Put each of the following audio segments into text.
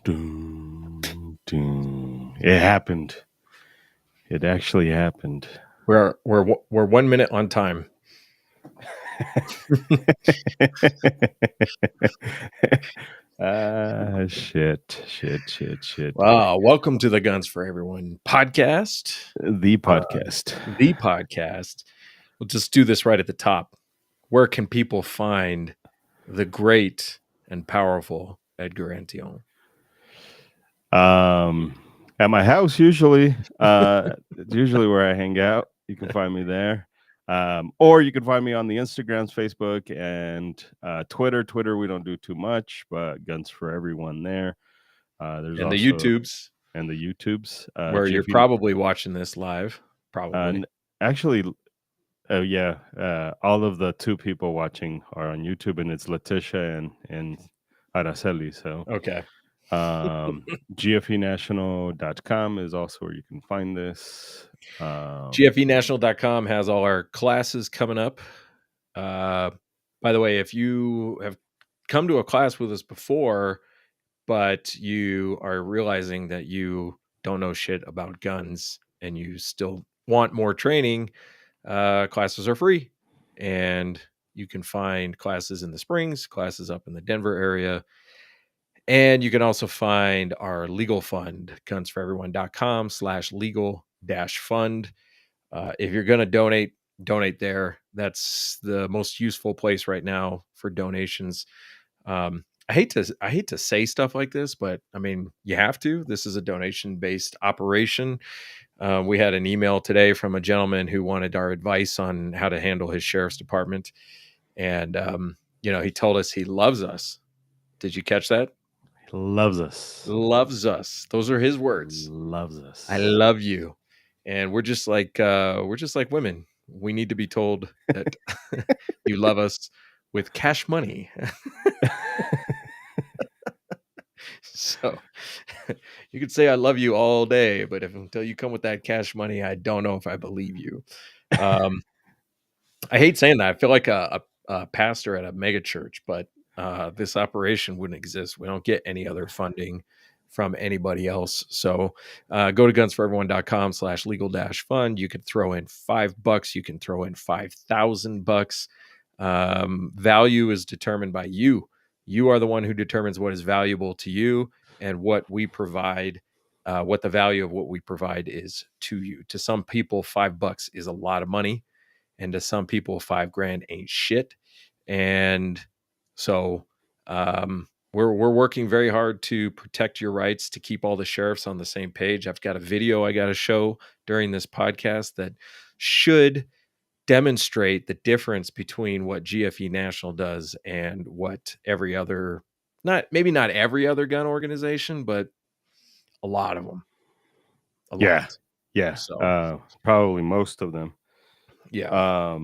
Dun, dun. It happened. It actually happened. We're 1 minute on time. Shit. Wow, welcome to the Guns for Everyone podcast. The podcast. The podcast. We'll just do this right at the top. Where can people find the great and powerful Edgar Antillon? At my house usually. It's usually where I hang out. You can find me there. Or you can find me on the Instagrams, Facebook, and Twitter. Twitter, we don't do too much, but Guns for Everyone there. There's And also the YouTubes, and the YouTubes, where you're probably watching this live. Probably. Actually, all of the two people watching are on YouTube, and it's Letitia and Araceli. So Okay. GFEnational.com is also where you can find this. GFEnational.com has all our classes coming up. By the way, if you have come to a class with us before, but you are realizing that you don't know shit about guns and you still want more training, classes are free. And you can find classes in the Springs, classes up in the Denver area. And you can also find our legal fund, gunsforeveryone.com/legal-fund. If you're going to donate there. That's the most useful place right now for donations. I hate to say stuff like this, but I mean, you have to. This is a donation-based operation. We had an email today from a gentleman who wanted our advice on how to handle his sheriff's department. And, he told us he loves us. Did you catch that? He loves us. Loves us. Those are his words. Loves us. I love you. And we're just like women. We need to be told that you love us with cash money. So you could say I love you all day, but until you come with that cash money, I don't know if I believe you. I hate saying that. I feel like a pastor at a mega church, but this operation wouldn't exist. We don't get any other funding from anybody else. So go to gunsforeveryone.com/legal-fund. You can throw in $5. You can throw in $5,000. Value is determined by you. You are the one who determines what is valuable to you and what we provide, what the value of what we provide is to you. To some people, $5 is a lot of money. And to some people, $5,000 ain't shit. And so we're working very hard to protect your rights, to keep all the sheriffs on the same page. I've got a video I got to show during this podcast that should demonstrate the difference between what GFE National does and what every other, maybe not every other gun organization, but a lot of them. Yeah. So probably most of them. Yeah.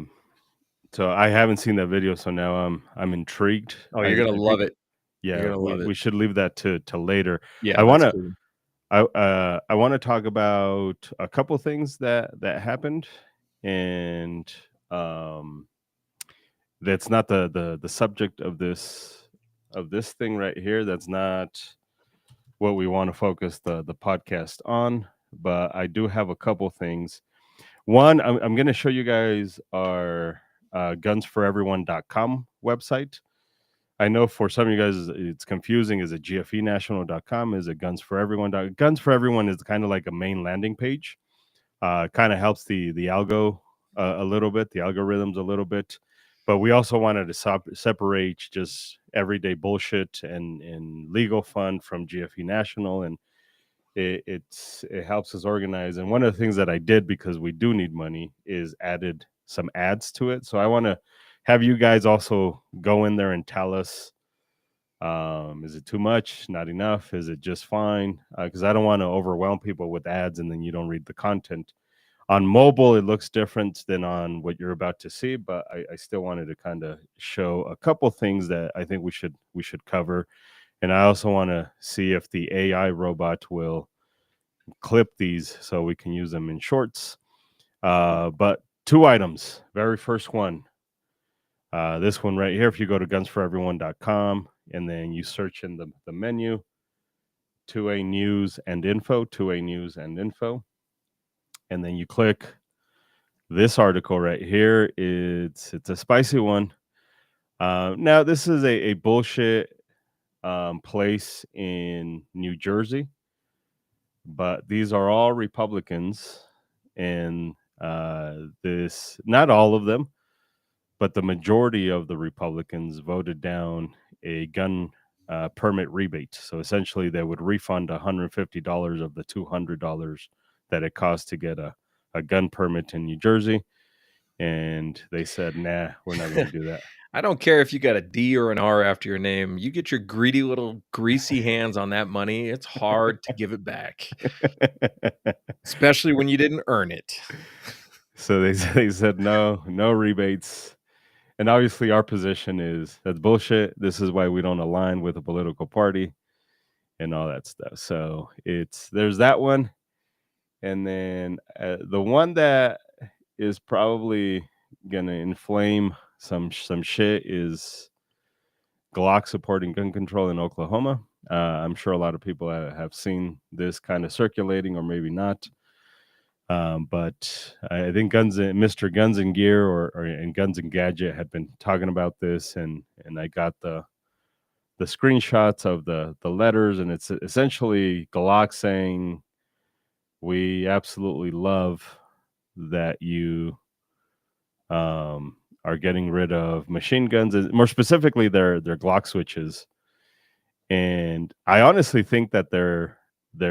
So I haven't seen that video, so now I'm intrigued. Oh, you're gonna love it. Yeah, we should leave that to later. Yeah, I want to talk about a couple things that happened, and that's not the subject of this thing right here. That's not what we want to focus the podcast on. But I do have a couple things. One, I'm going to show you guys our gunsforeveryone.com website. I know for some of you guys it's confusing. Is it gfenational.com? Is it Guns for Everyone? Guns for Everyone is kind of like a main landing page. Kind of helps the algo a little bit, the algorithms a little bit. But we also wanted to separate just everyday bullshit and legal fund from GFE National, and it helps us organize. And one of the things that I did, because we do need money, is added some ads to it. So I want to have you guys also go in there and tell us, is it too much, not enough? Is it just fine? Because I don't want to overwhelm people with ads and then you don't read the content. On mobile, it looks different than on what you're about to see, but I still wanted to kind of show a couple things that I think we should cover. And I also want to see if the AI robot will clip these so we can use them in shorts. But 2 items. Very first one. This one right here. If you go to gunsforeveryone.com and then you search in the menu, 2A News and Info, 2A News and Info, and then you click this article right here. It's a spicy one. Now this is a bullshit place in New Jersey, but these are all Republicans, and this not all of them, but the majority of the Republicans voted down a gun permit rebate. So essentially, they would refund $150 of the $200 that it cost to get a gun permit in New Jersey. And they said, nah, we're not going to do that. I don't care if you got a D or an R after your name. You get your greedy little greasy hands on that money, it's hard to give it back, especially when you didn't earn it. So they said no rebates. And obviously our position is that's bullshit. This is why we don't align with a political party and all that stuff. So there's that one. And then the one that is probably gonna inflame some shit is Glock supporting gun control in Oklahoma. I'm sure a lot of people have seen this kind of circulating, or maybe not. But I think Mr. Guns and Gear or and Guns and Gadget had been talking about this, and I got the screenshots of the letters, and it's essentially Glock saying, "We absolutely love that you are getting rid of machine guns, and more specifically, their Glock switches." And I honestly think that their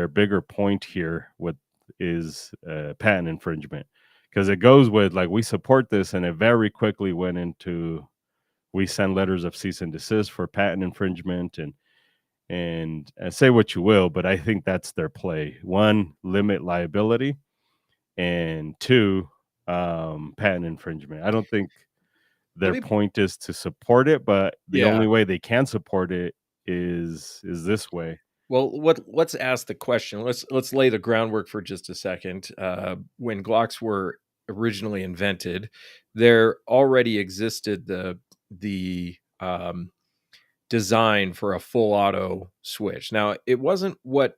bigger point here is patent infringement, because it goes with like we support this, and it very quickly went into we send letters of cease and desist for patent infringement, and say what you will, but I think that's their play. One, limit liability, and two, patent infringement. I don't think their point is to support it, but the only way they can support it is this way. Well, let's ask the question. Let's lay the groundwork for just a second. When Glocks were originally invented, there already existed the design for a full auto switch. Now, it wasn't what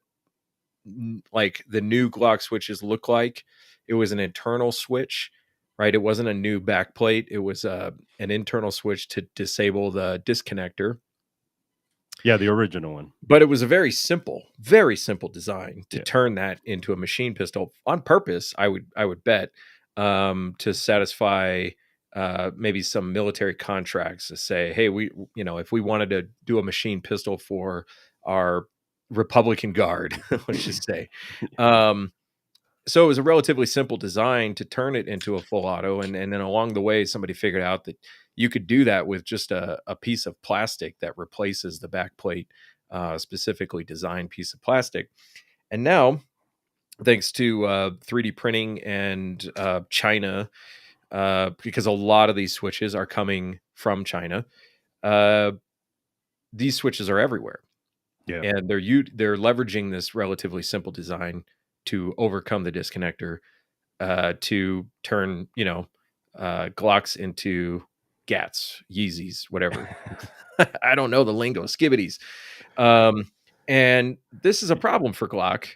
like the new Glock switches look like. It was an internal switch, right? It wasn't a new backplate. It was an internal switch to disable the disconnector. Yeah, the original one. But it was a very simple design to turn that into a machine pistol on purpose. I would bet to satisfy maybe some military contracts to say, hey, if we wanted to do a machine pistol for our Republican Guard, let's just say. So it was a relatively simple design to turn it into a full auto. And then along the way, somebody figured out that you could do that with just a piece of plastic that replaces the backplate, specifically designed piece of plastic. And now, thanks to 3D printing and China, because a lot of these switches are coming from China, these switches are everywhere. Yeah. And they're leveraging this relatively simple design to overcome the disconnector, to turn, Glocks into Gats, Yeezys, whatever. I don't know the lingo, skibbities. And this is a problem for Glock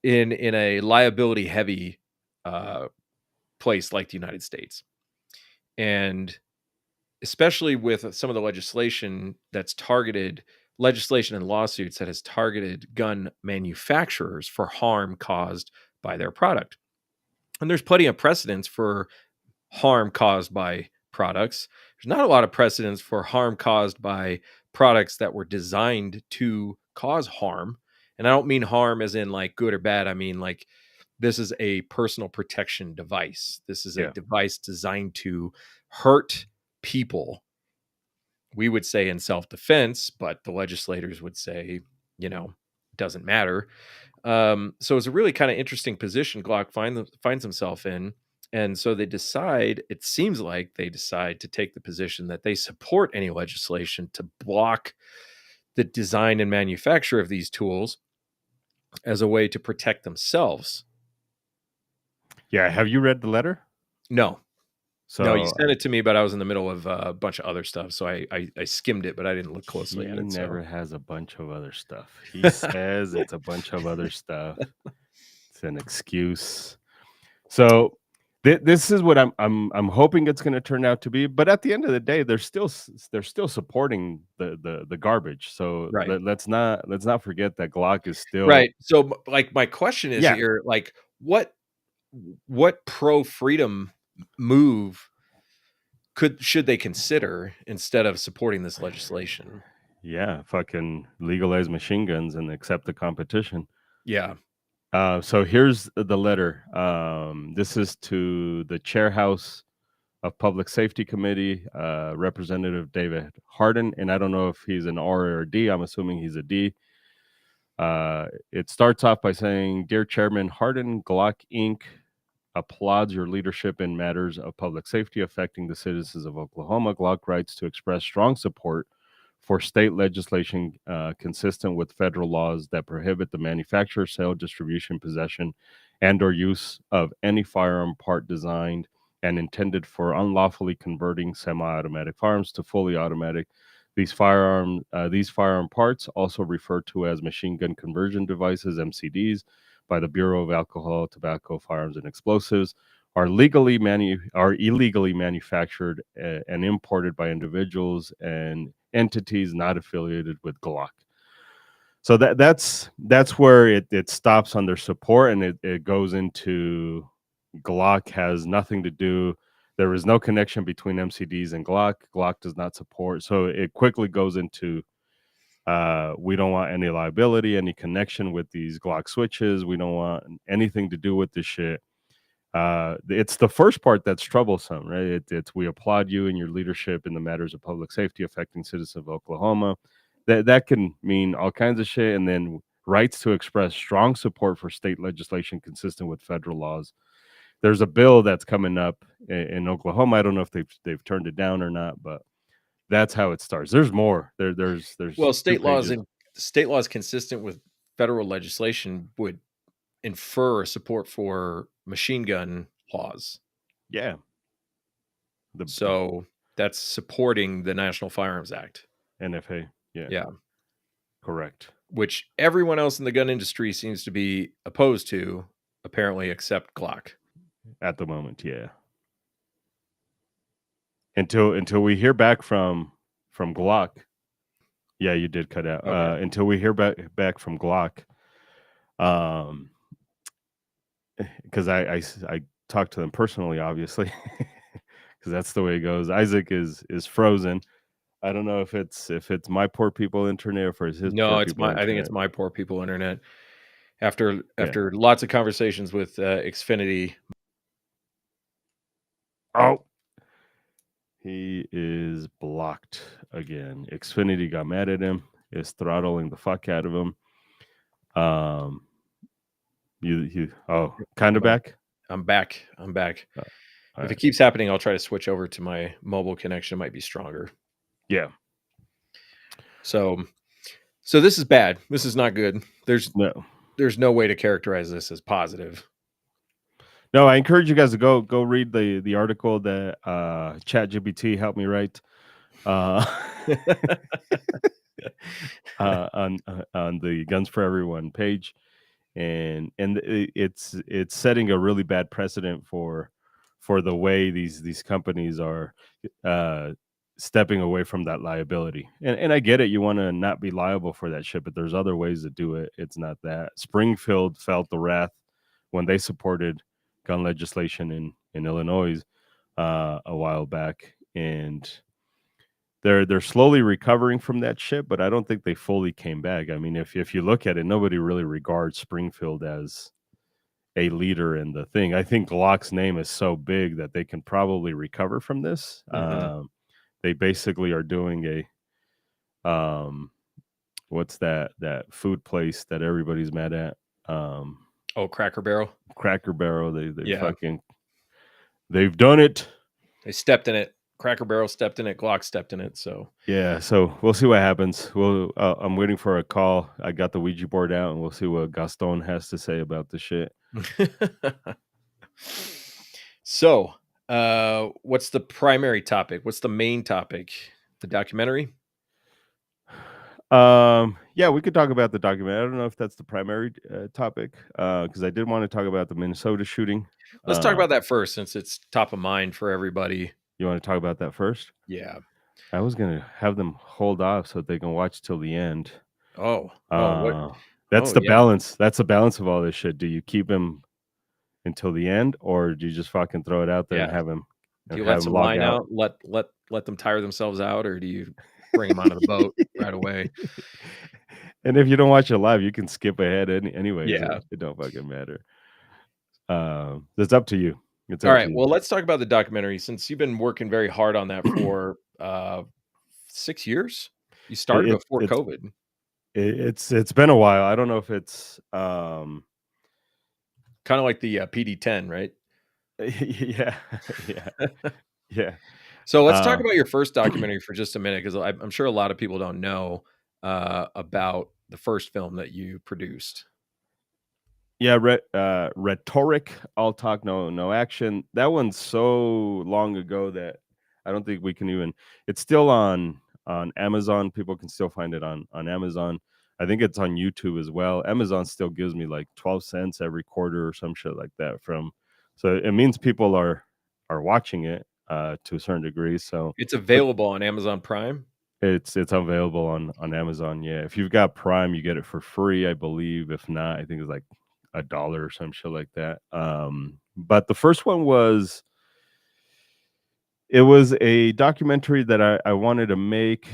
in a liability heavy place like the United States. And especially with some of the legislation and lawsuits that has targeted gun manufacturers for harm caused by their product. And there's plenty of precedents for harm caused by products. There's not a lot of precedents for harm caused by products that were designed to cause harm. And I don't mean harm as in like good or bad. I mean like this is a personal protection device. This is a device designed to hurt people. We would say in self-defense, but the legislators would say, doesn't matter. So it's a really kind of interesting position Glock finds himself in. And so it seems like they decide to take the position that they support any legislation to block the design and manufacture of these tools as a way to protect themselves. Yeah. Have you read the letter? No. No, you So sent it to me, but I was in the middle of a bunch of other stuff, so I skimmed it, but I didn't look closely at he it. So never has a bunch of other stuff. He says it's a bunch of other stuff. It's an excuse. So this is what I'm hoping it's going to turn out to be. But at the end of the day, they're still supporting the garbage. So right. let's not forget that Glock is still, Right. So, like, my question is yeah, here, like, what pro freedom move should they consider instead of supporting this legislation? yeah, fucking legalize machine guns and accept the competition. Yeah. So here's the letter. This is to the Chairhouse of Public Safety Committee, Representative David Hardin, and I don't know if he's an R or a D. I'm assuming he's a D. It starts off by saying, "Dear Chairman Hardin, Glock Inc. applauds your leadership in matters of public safety affecting the citizens of Oklahoma. Glock writes to express strong support for state legislation consistent with federal laws that prohibit the manufacture, sale, distribution, possession, and/or use of any firearm part designed and intended for unlawfully converting semi-automatic firearms to fully automatic. These firearm parts, also referred to as machine gun conversion devices (MCDs) by the Bureau of Alcohol, Tobacco, Firearms, and Explosives, are illegally manufactured and imported by individuals and entities not affiliated with Glock." So that's where it stops on their support, and it goes into Glock has nothing to do. There is no connection between MCDs and Glock. Glock does not support. So it quickly goes into we don't want any liability, any connection with these Glock switches. We don't want anything to do with this shit. It's the first part that's troublesome, right? It's we applaud you and your leadership in the matters of public safety affecting citizens of Oklahoma. That can mean all kinds of shit, and then rights to express strong support for state legislation consistent with federal laws. There's a bill that's coming up in Oklahoma. I don't know if they've turned it down or not, but that's how it starts. There's more. There's Well, two pages. state laws consistent with federal legislation would infer support for machine gun laws. Yeah, the So that's supporting the National Firearms Act. NFA. Yeah, Yeah. correct. Which everyone else in the gun industry seems to be opposed to, apparently, except Glock. At the moment, yeah. Until we hear back from Glock. Yeah, you did cut out. Okay. Until we hear back from Glock, um, because I talked to them personally, obviously, because that's the way it goes. Isaac is frozen. I don't know if it's my poor people internet or if it's his No, poor it's people my I think internet. it's my poor people internet. After Yeah. lots of conversations with Xfinity. Oh, he is blocked again. Xfinity got mad at him. Is throttling the fuck out of him. You kind of back. I'm back. All If right. it keeps happening, I'll try to switch over to my mobile connection. It might be stronger. Yeah. So this is bad. This is not good. There's No. no way to characterize this as positive. No, I encourage you guys to go read the article that ChatGPT helped me write uh, on the Guns for Everyone page, and it's setting a really bad precedent for the way these companies are stepping away from that liability. And I get it, you want to not be liable for that shit, but there's other ways to do it. It's not that. Springfield felt the wrath when they supported gun legislation in Illinois a while back, and they're slowly recovering from that shit, but I don't think they fully came back. I mean, if you look at it, nobody really regards Springfield as a leader in the thing. I think Glock's name is so big that they can probably recover from this. Mhm. They basically are doing what's that food place that everybody's mad at? Oh, Cracker Barrel. Cracker Barrel. They Yeah, fucking they've done it. they stepped in it. Cracker Barrel stepped in it. Glock stepped in it. So Yeah, so we'll see what happens. I'm waiting for a call. I got the Ouija board out, and we'll see what Gaston has to say about the shit. so What's the primary topic? What's the main topic? The documentary? Yeah, we could talk about the document. I don't know if that's the primary topic, because I did want to talk about the Minnesota shooting. Let's talk Uh, about that first since it's top of mind for everybody. you want to talk about that first? Yeah. I was gonna have them hold off so they can watch till the end. Oh. Oh, what? Uh, that's Oh, the yeah. balance. That's the balance of all this shit. Do you keep him until the end, or do you just fucking throw it out there Yeah. and have him Do you let have him some log line out? out? Let them tire themselves out, or do you bring them onto the boat right away? And if you don't watch it live, you can skip ahead anyways. Yeah. It don't fucking matter. It's up to you. It's All up to right. you. Well, let's talk about the documentary since you've been working very hard on that for 6 years. You started It, before it's COVID. it's been a while. I don't know if it's Kind of like the PD-10, right? yeah, yeah, yeah. So let's talk Uh, about your first documentary for just a minute, because I'm sure a lot of people don't know about the first film that you produced. yeah, rhetoric, all talk, no action. That one's so long ago that I don't think we can even. It's still on Amazon. People can still find it on Amazon. I think it's on YouTube as well. Amazon still gives me like 12 cents every quarter or some shit like that from. So it means people are watching it to a certain degree. So, It's but available on Amazon Prime. it's available on Amazon. Yeah, if you've got Prime, you get it for free, I believe. If not, I think it's like $1 or some shit like that. But the first one was it was a documentary that I wanted to make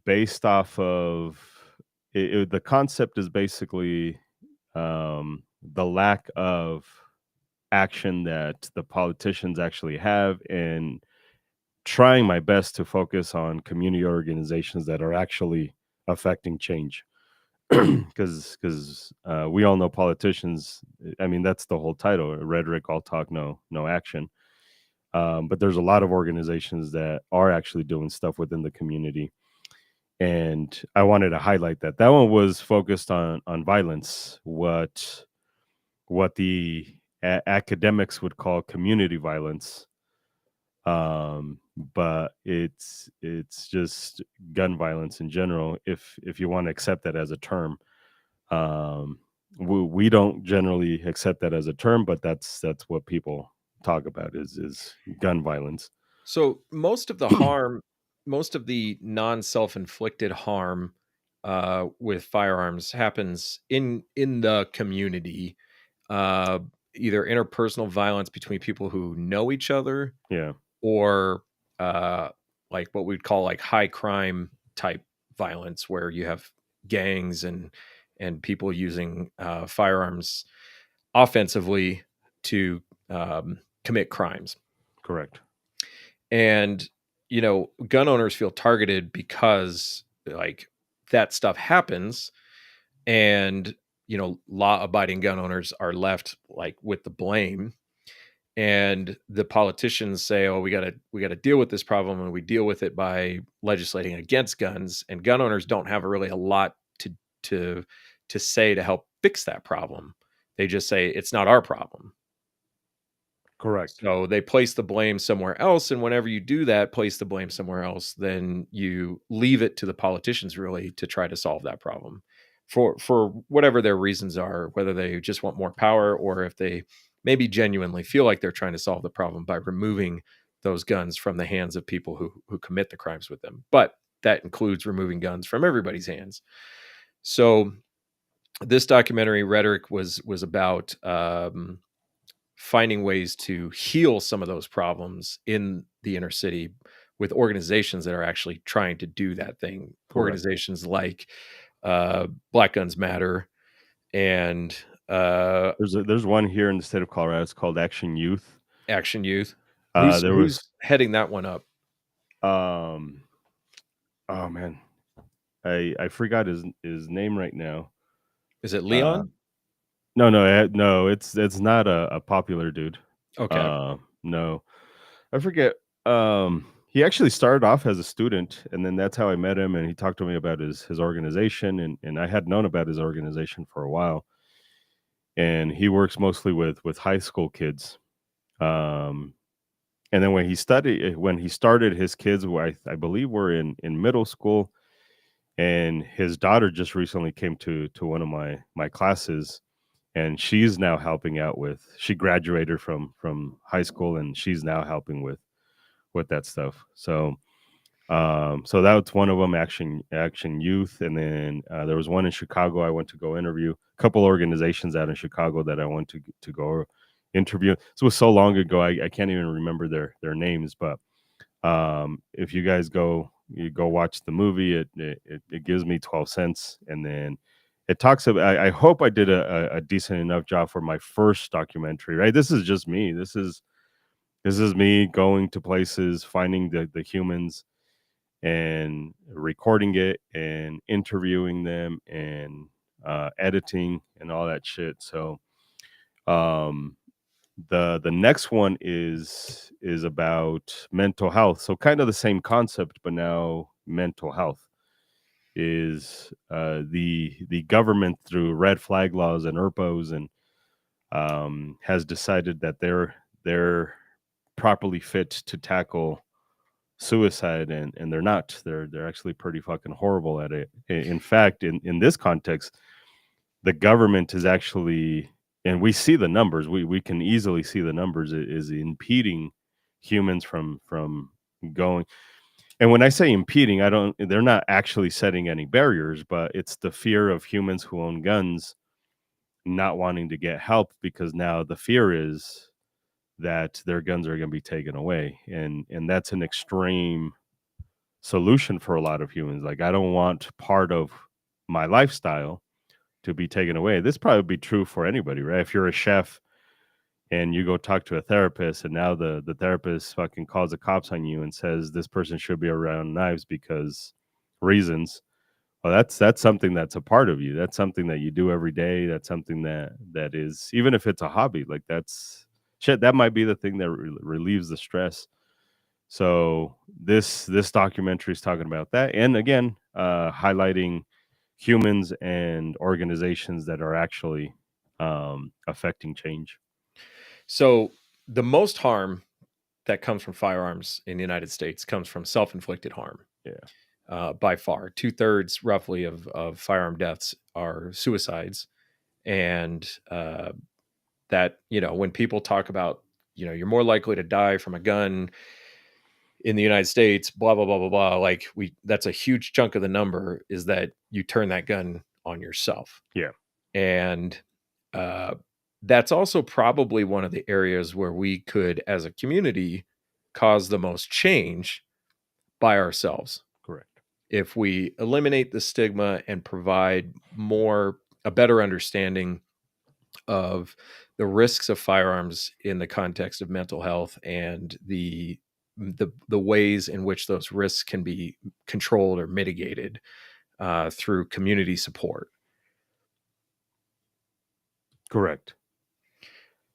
based off of the concept is basically the lack of action that the politicians actually have and trying my best to focus on community organizations that are actually affecting change because we all know politicians. I mean, that's the whole title: rhetoric, all talk, no action. But there's a lot of organizations that are actually doing stuff within the community, and I wanted to highlight that. That one was focused on violence, what the academics would call community violence, but it's just gun violence in general, if you want to accept that as a term. um we don't generally accept that as a term, but that's what people talk about is gun violence. So most of the harm, most of the non-self-inflicted harm with firearms happens in the community. Uh, Either interpersonal violence between people who know each other, Yeah, or uh, like what we'd call like high crime type violence, where you have gangs and people using firearms offensively to commit crimes. correct. And gun owners feel targeted because like that stuff happens, and law abiding gun owners are left like with the blame, and the politicians say, oh, we got to deal with this problem, and we deal with it by legislating against guns, and gun owners don't have really a lot to to say to help fix that problem. They just say it's not our problem. Correct. So they place the blame somewhere else, and whenever you do that, place the blame somewhere else, then you leave it to the politicians really to try to solve that problem for whatever their reasons are, whether they just want more power or if they maybe genuinely feel like they're trying to solve the problem by removing those guns from the hands of people who commit the crimes with them. But that includes removing guns from everybody's hands. So this documentary rhetoric was about finding ways to heal some of those problems in the inner city with organizations that are actually trying to do that thing. Correct. Organizations like Black Guns Matter and There's one here in the state of Colorado. It's called Action Youth. Action Youth. Who's There who's was heading that one up? um oh man, I forgot his name right now. Is it uh Leon? no, it's not a popular dude. Okay. No, I forget. He actually started off as a student, and then that's how I met him. And he talked to me about his organization, and I had known about his organization for a while. And he works mostly with high school kids. Um, And then when he started, his kids were, I believe, were in middle school, and his daughter just recently came to one of my classes, and she's now helping out with. She graduated from high school, and she's now helping with that stuff. So so that's one of them, Action Youth, and then there was one in Chicago I went to go interview. A couple organizations out in Chicago that I went to go interview. So it was so long ago, I can't even remember their names. But if you guys you go watch the movie, it gives me 12 cents, and then it talks about. I hope I did a decent enough job for my first documentary. Right, this is just me. This is me going to places, finding the humans, and recording it and interviewing them and editing and all that shit. So um, the next one is about mental health. So kind of the same concept, but now mental health is the government through red flag laws and ERPOs and has decided that they're properly fit to tackle suicide, and they're not. They're actually pretty fucking horrible at it. In fact, in this context, the government is actually, and we see the numbers, we can easily see the numbers, is impeding humans from going. And when I say impeding, I don't, they're not actually setting any barriers, but it's the fear of humans who own guns not wanting to get help, because now the fear is that their guns are going to be taken away, and that's an extreme solution for a lot of humans. Like, I don't want part of my lifestyle to be taken away. This probably be true for anybody, right? If you're a chef and you go talk to a therapist, and now the therapist fucking calls the cops on you and says this person should be around knives because reasons. Well, that's something that's a part of you. That's something that you do every day. That's something that is, even if it's a hobby, like that's shit. That might be the thing that relieves the stress. So this documentary is talking about that, and again, highlighting humans and organizations that are actually affecting change. So the most harm that comes from firearms in the United States comes from self-inflicted harm. Yeah, By far, 2/3 roughly of firearm deaths are suicides, and that, when people talk about, you're more likely to die from a gun in the United States, blah blah blah blah blah. Like, that's a huge chunk of the number, is that you turn that gun on yourself. yeah, And uh, that's also probably one of the areas where we could, as a community, cause the most change by ourselves. correct, If we eliminate the stigma and provide a better understanding of the risks of firearms in the context of mental health, and the ways in which those risks can be controlled or mitigated through community support. correct.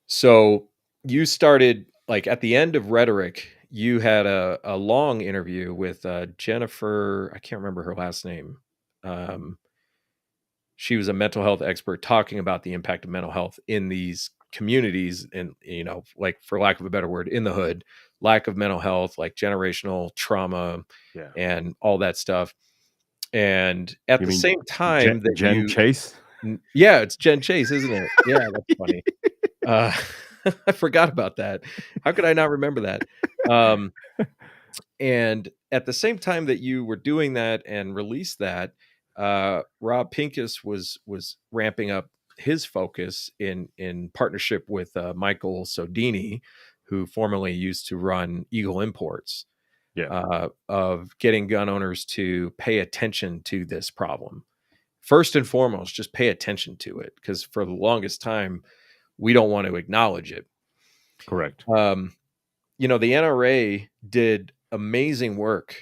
So you started, like, at the end of Rhetoric, you had a long interview with Jennifer. I can't remember her last name. Um, she was a mental health expert talking about the impact of mental health in these communities, and, like, for lack of a better word, in the hood, lack of mental health, like generational trauma Yeah, and all that stuff. And at you the mean same time that Jen Chase? yeah, it's Jen Chase, isn't it? Yeah, that's funny. Uh, I forgot about that. How could I not remember that? Um, and at the same time that you were doing that and released that, Rob Pincus was ramping up his focus in partnership with Michael Sodini, who formerly used to run Eagle Imports, Yeah, of getting gun owners to pay attention to this problem. First and foremost, just pay attention to it, because for the longest time, we don't want to acknowledge it. correct. Um, the NRA did amazing work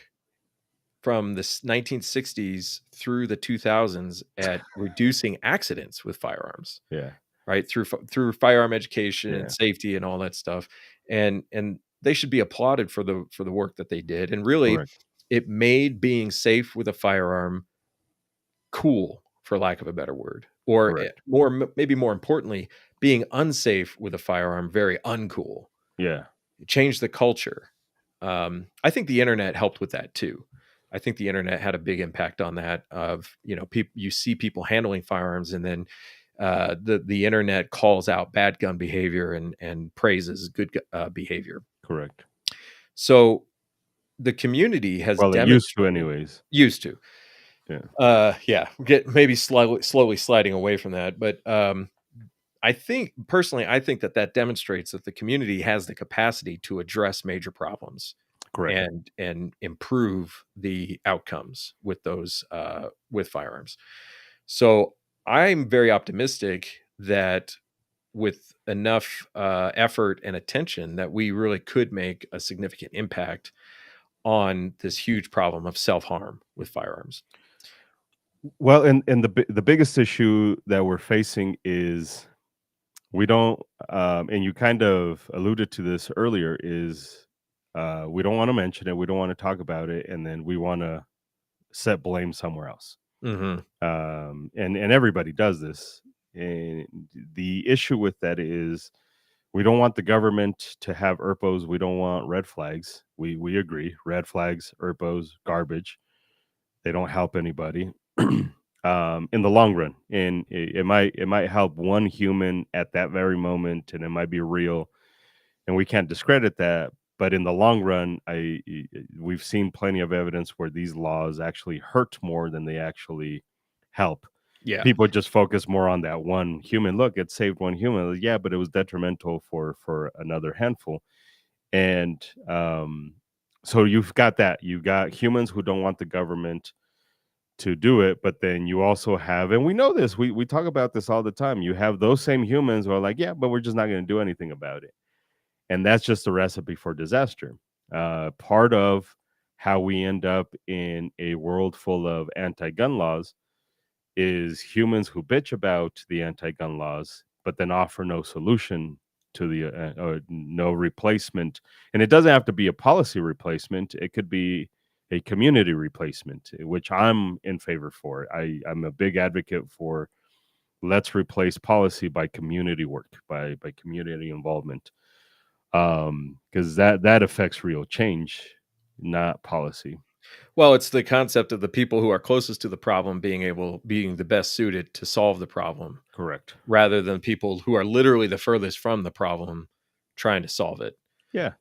from the 1960s through the 2000s at reducing accidents with firearms, Yeah, right? Through firearm education and yeah, safety and all that stuff. And they should be applauded for the work that they did. And really, correct, it made being safe with a firearm cool, for lack of a better word, or correct. maybe more importantly, being unsafe with a firearm very uncool. Yeah, change the culture. I think the internet helped with that too. I think the internet had a big impact on that. Of people, you see people handling firearms, and then the internet calls out bad gun behavior and praises good behavior. Correct. So the community has Well, it used to, demonstrated anyways. used to. Yeah. Yeah, get maybe slowly sliding away from that, but I think personally, I think that demonstrates that the community has the capacity to address major problems Correct. and improve the outcomes with those with firearms. So I'm very optimistic that with enough effort and attention, that we really could make a significant impact on this huge problem of self harm with firearms. Well, and the biggest issue that we're facing is we don't, and you kind of alluded to this earlier, is we don't want to mention it, we don't want to talk about it, and then we want to set blame somewhere else. Hmm. And everybody does this. And the issue with that is we don't want the government to have ERPOs. We don't want red flags. We agree. Red flags, ERPOs, garbage. They don't help anybody in the long run. And it might help one human at that very moment, and it might be real, and we can't discredit that. But in the long run, we've seen plenty of evidence where these laws actually hurt more than they actually help. Yeah. People just focus more on that one human. Look, it saved one human. Yeah, but it was detrimental for another handful. And so you've got that. You've got humans who don't want the government to do it, but then you also have, and we know this, we talk about this all the time. You have those same humans who are like, yeah, but we're just not going to do anything about it. And that's just a recipe for disaster. Part of how we end up in a world full of anti-gun laws is humans who bitch about the anti-gun laws, but then offer no solution to the or no replacement. And it doesn't have to be a policy replacement. It could be a community replacement, which I'm in favor for. I'm a big advocate for let's replace policy by community work, by community involvement, because that affects real change, not policy. Well, it's the concept of the people who are closest to the problem being the best suited to solve the problem, Correct. rather than people who are literally the furthest from the problem trying to solve it. Yeah.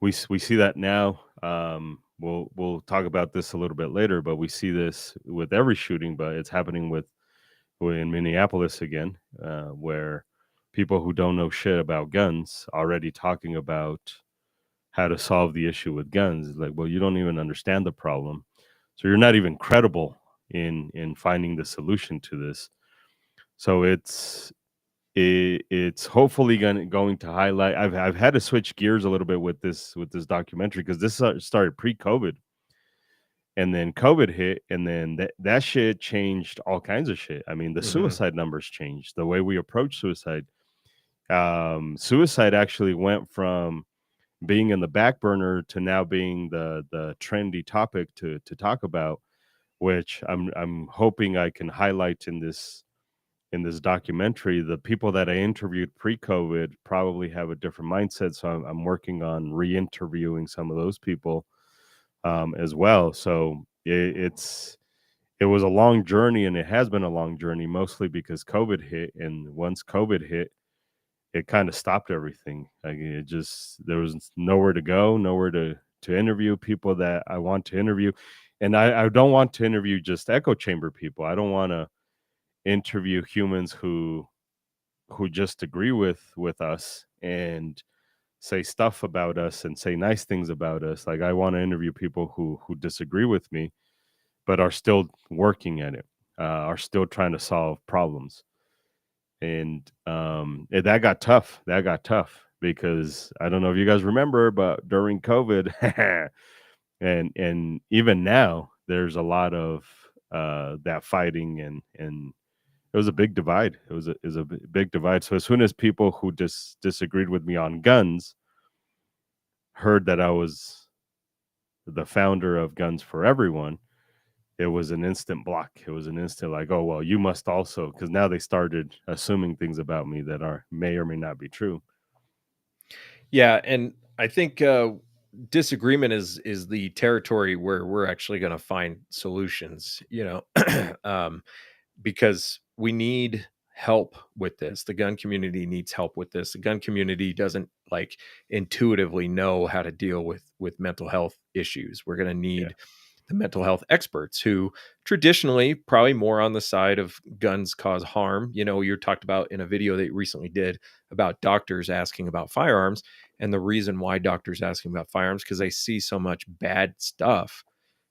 We see that now. We'll talk about this a little bit later, but we see this with every shooting. But it's happening with in Minneapolis again, where people who don't know shit about guns already talking about how to solve the issue with guns. It's like, well, you don't even understand the problem, so you're not even credible in finding the solution to this. So it's hopefully going to highlight. I've had to switch gears a little bit with this documentary, because this started pre-COVID, and then COVID hit, and then that shit changed all kinds of shit. I mean, the Mhm. suicide numbers changed, the way we approach suicide. Suicide actually went from being in the back burner to now being the trendy topic to talk about, which I'm hoping I can highlight in this documentary. The people that I interviewed pre-COVID probably have a different mindset, so I'm working on re-interviewing some of those people as well. So it was a long journey, and it has been a long journey, mostly because COVID hit. And once COVID hit, it kind of stopped everything. Like, it just, there was nowhere to go, nowhere to interview people that I want to interview. And I don't want to interview just echo chamber people. I don't want to interview humans who just agree with us and say stuff about us and say nice things about us. Like, I want to interview people who disagree with me, but are still working at it, are still trying to solve problems. And that got tough. That got tough because I don't know if you guys remember, but during COVID, and even now, there's a lot of that fighting, and it was a big divide. It was a big divide. So as soon as people who disagreed with me on guns heard that I was the founder of Guns for Everyone, it was an instant block. It was an instant like, oh well, you must also, because now they started assuming things about me that are may or may not be true. Yeah, and I think disagreement is the territory where we're actually going to find solutions. Um, because we need help with this. The gun community needs help with this. The gun community doesn't like intuitively know how to deal with mental health issues. We're going to Yeah. need the mental health experts who traditionally probably more on the side of guns cause harm. You talked about in a video that you recently did about doctors asking about firearms, and the reason why doctors asking about firearms because they see so much bad stuff.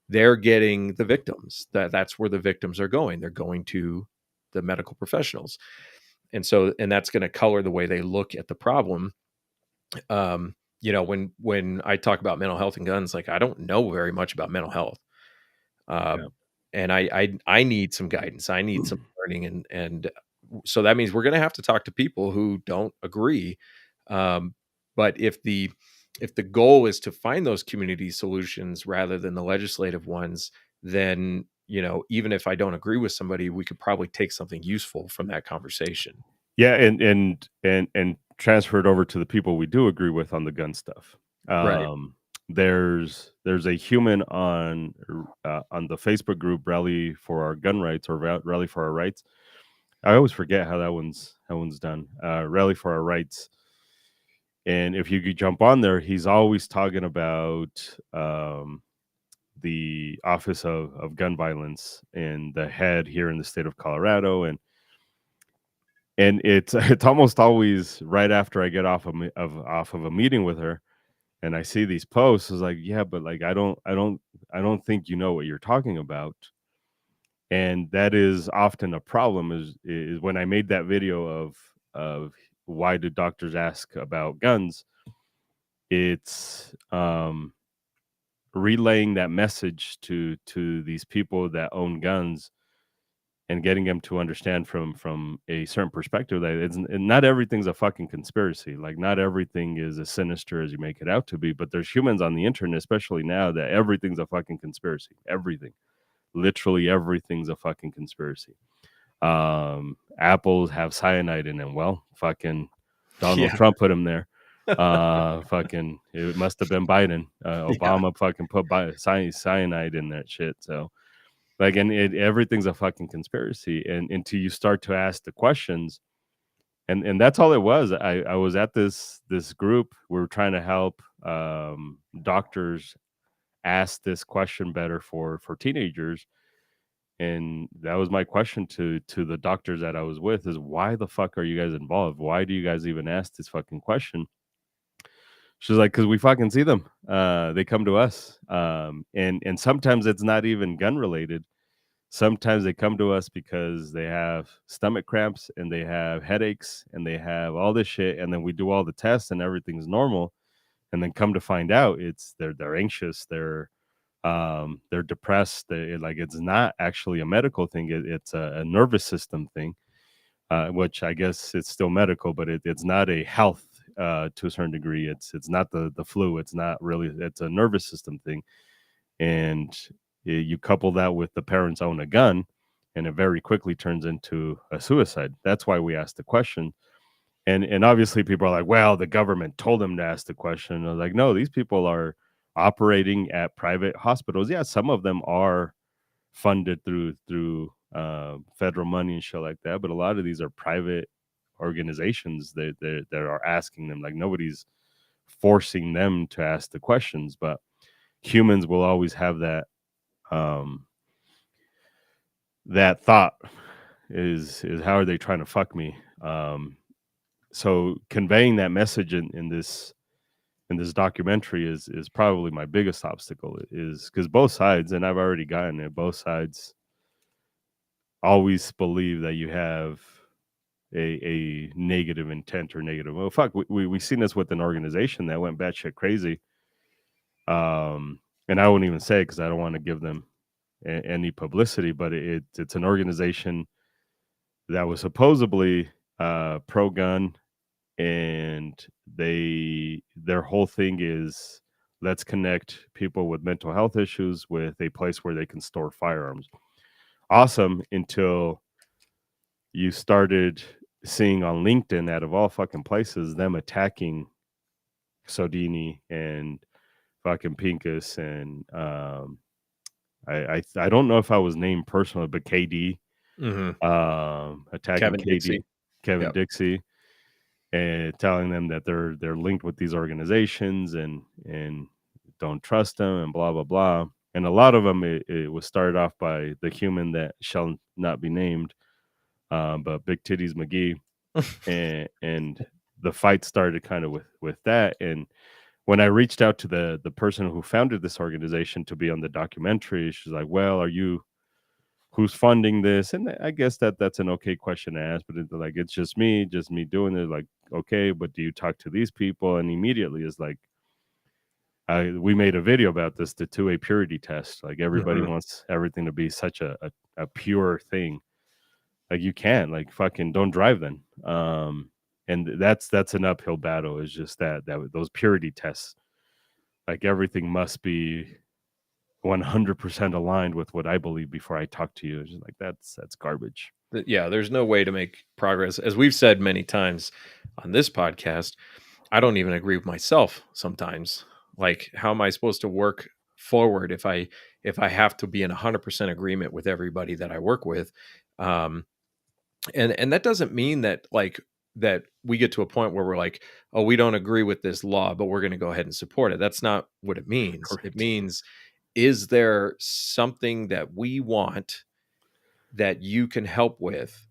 They're getting the victims. That's where the victims are going. They're going to the medical professionals. And that's going to color the way they look at the problem. When I talk about mental health and guns, like I don't know very much about mental health. Yeah. Um, and I need some guidance. I need some learning, and so that means we're going to have to talk to people who don't agree. Um, but if the goal is to find those community solutions rather than the legislative ones, then even if I don't agree with somebody, we could probably take something useful from that conversation. Yeah, and transfer it over to the people we do agree with on the gun stuff. Right. There's a human on the Facebook group Rally for Our Gun Rights or Rally for Our Rights. I always forget how one's done. Rally for Our Rights. And if you could jump on there, he's always talking about the Office of Gun Violence and the head here in the state of Colorado, and it's it's almost always right after I get off of a meeting with her, and I see these posts. It's like, yeah, but like I don't think you know what you're talking about, and that is often a problem. Is when I made that video of why do doctors ask about guns? It's relaying that message to these people that own guns and getting them to understand from a certain perspective that it's not everything's a fucking conspiracy. Like not everything is as sinister as you make it out to be. But there's humans on the internet, especially now, that everything's a fucking conspiracy. Everything, literally everything's a fucking conspiracy. Apples have cyanide in them. Well, fucking Donald Yeah. Trump put them there. Fucking, it must have been Biden. Yeah. Obama fucking put cyanide in that shit. So like, and everything's a fucking conspiracy, and until you start to ask the questions, and that's all it was. I was at this group. We were trying to help doctors ask this question better for teenagers, and that was my question to the doctors that I was with: is why the fuck are you guys involved? Why do you guys even ask this fucking question? She's like, because we fucking see them. They come to us, and sometimes it's not even gun related. Sometimes they come to us because they have stomach cramps and they have headaches and they have all this shit, and then we do all the tests and everything's normal, and then come to find out it's they're anxious, they're depressed, like it's not actually a medical thing, it's a nervous system thing, which I guess it's still medical, but it's not a health to a certain degree. It's not the flu. It's not really. It's a nervous system thing, and you couple that with the parents own a gun, and it very quickly turns into a suicide. That's why we asked the question. And obviously people are like, well, the government told them to ask the question. I was like, no, these people are operating at private hospitals. Yeah, some of them are funded through federal money and shit like that, but a lot of these are private organizations that are asking them. Like nobody's forcing them to ask the questions, but humans will always have um that thought, is how are they trying to fuck me? So conveying that message in this documentary is probably my biggest obstacle, is because both sides, and I've already gotten it, both sides always believe that you have a negative intent or negative. Well, fuck, we seen this with an organization that went batshit crazy. And I wouldn't even say it because I don't want to give them any publicity, but it's an organization that was supposedly pro gun, and their whole thing is let's connect people with mental health issues with a place where they can store firearms. Awesome, until you started seeing on LinkedIn, out of all fucking places, them attacking Sodini and fucking Pincus and I don't know if I was named personally, but KD, Mhm. attacking Kevin Dixie. KD, Kevin Yep. Dixie, and telling them that they're linked with these organizations and don't trust them and blah blah blah. And a lot of them, it was started off by the human that shall not be named, but Big Titties McGee, and the fight started kind of with that. And when I reached out to the person who founded this organization to be on the documentary, she's like, "Well, are you who's funding this?" And I guess that's an okay question to ask, but it's like it's just me doing it. Like, okay, but do you talk to these people? And immediately is like, we made a video about this, the 2A purity test. Like everybody Mhm. wants everything to be such a pure thing. Like you can't, like fucking don't drive then. And that's an uphill battle. Is just that those purity tests. Like everything must be 100% aligned with what I believe before I talk to you. It's just like that's garbage. Yeah, there's no way to make progress. As we've said many times on this podcast, I don't even agree with myself sometimes. Like, how am I supposed to work forward if I have to be in 100% agreement with everybody that I work with? Um, and that doesn't mean that that we get to a point where we're like, oh, we don't agree with this law, but we're going to go ahead and support it. That's not what it means. It Correct. means, is there something that we want that you can help with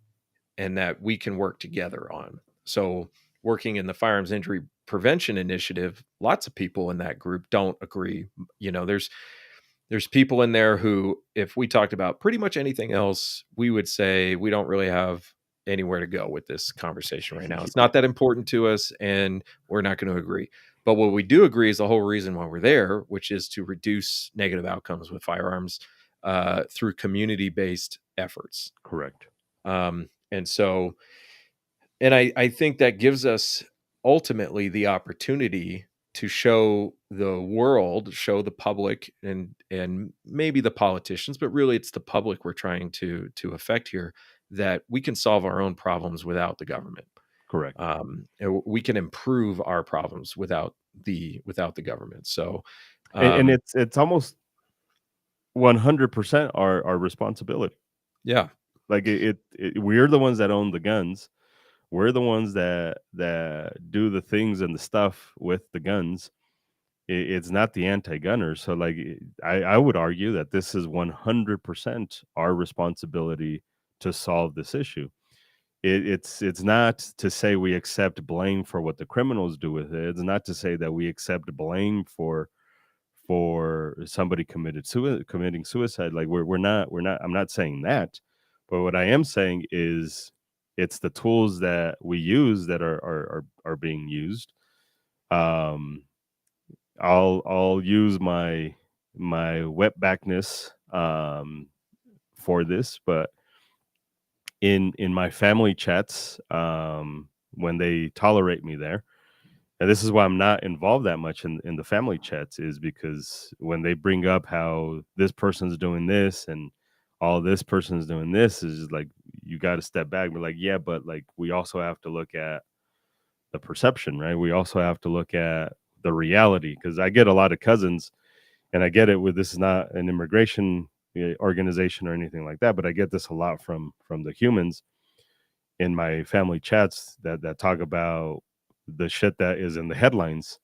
and that we can work together on? So, working in the firearms injury prevention initiative, lots of people in that group don't agree. There's people in there who, if we talked about pretty much anything else, we would say we don't really have anywhere to go with this conversation right now. It's Yeah, not that important to us, and we're not going to agree. But what we do agree is the whole reason why we're there, which is to reduce negative outcomes with firearms through community-based efforts. correct. And so, and I think that gives us ultimately the opportunity to show the world, show the public, and maybe the politicians, but really it's the public we're trying to affect here, that we can solve our own problems without the government. Correct. And we can improve our problems without the government. So, And um, it's almost 100% our responsibility. yeah. Like we're the ones that own the guns. We're the ones that do the things and the stuff with the guns. It's not the anti-gunners. So like I would argue that this is 100% our responsibility to solve this issue. It's not to say we accept blame for what the criminals do with it. It's not to say that we accept blame for somebody committing suicide. Like we're not. I'm not saying that, but what I am saying is it's the tools that we use that are being used. Um, I'll use my wetbackness for this, but in my family chats, when they tolerate me there, and this is why I'm not involved that much in the family chats, is because when they bring up how this person's doing this and all this person's doing this, is just like you got to step back. We're like, yeah, but like we also have to look at the perception, right? We also have to look at the reality, because I get a lot of cousins, and I get it with this is not an immigration organization or anything like that, but I get this a lot from the humans in my family chats that talk about the shit that is in the headlines.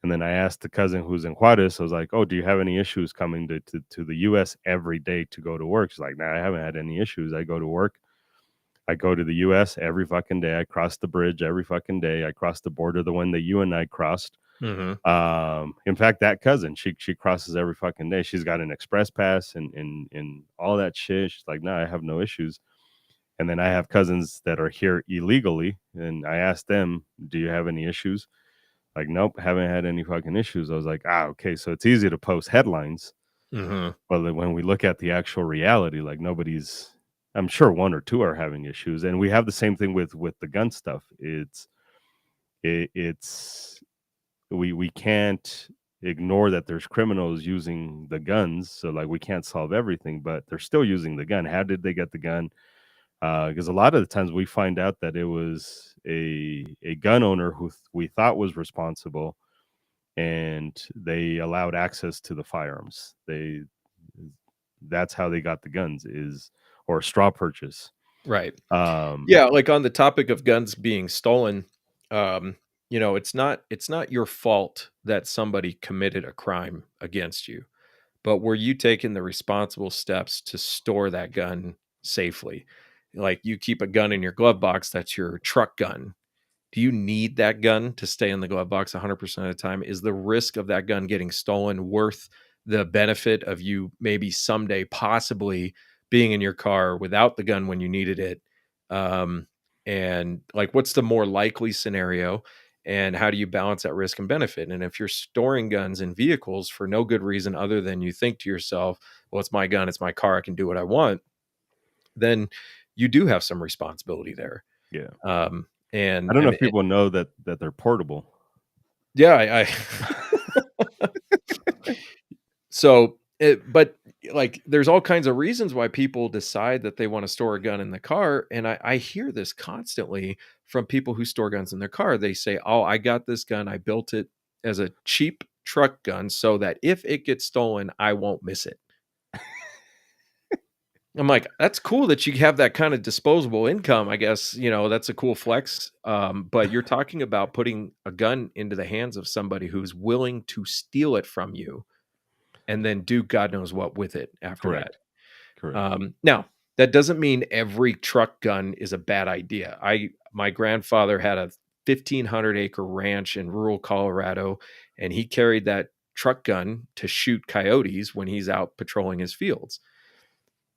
And then I asked the cousin who's in Juarez, I was like, "Oh, do you have any issues coming to the US every day to go to work?" She's like, "Nah, I haven't had any issues. I go to work. I go to the US every fucking day. I cross the bridge every fucking day. I cross the border, the one that you and I crossed." Hmm. In fact, that cousin, she crosses every fucking day. She's got an express pass and all that shit. She's like, "No, I have no issues." And then I have cousins that are here illegally, and I asked them, "Do you have any issues?" Like, nope, haven't had any fucking issues. I was like, okay, so it's easy to post headlines, Hmm. but then when we look at the actual reality, like nobody's. I'm sure one or two are having issues, and we have the same thing with the gun stuff. It's we can't ignore that there's criminals using the guns, so like we can't solve everything, but they're still using the gun. How did they get the gun? Because a lot of the times we find out that it was a gun owner who we thought was responsible, and they allowed access to the firearms. That's how they got the guns, is or straw purchase. Right. Um, Yeah, like on the topic of guns being stolen, um, it's not your fault that somebody committed a crime against you, but were you taking the responsible steps to store that gun safely? Like you keep a gun in your glove box, that's your truck gun. Do you need that gun to stay in the glove box 100% of the time? Is the risk of that gun getting stolen worth the benefit of you maybe someday possibly being in your car without the gun when you needed it? Um, and like, what's the more likely scenario? And how do you balance that risk and benefit? And if you're storing guns in vehicles for no good reason other than you think to yourself, well, it's my gun, it's my car, I can do what I want, then you do have some responsibility there. yeah. Um, I and don't I know mean, if people know that they're portable. yeah, so, but like, there's all kinds of reasons why people decide that they want to store a gun in the car, and I hear this constantly from people who store guns in their car. They say, "Oh, I got this gun. I built it as a cheap truck gun so that if it gets stolen, I won't miss it." I'm like, "That's cool that you have that kind of disposable income. I guess that's a cool flex." But you're talking about putting a gun into the hands of somebody who's willing to steal it from you and then do God knows what with it after that. Correct. Correct. Now, that doesn't mean every truck gun is a bad idea. My grandfather had a 1,500-acre ranch in rural Colorado, and he carried that truck gun to shoot coyotes when he's out patrolling his fields.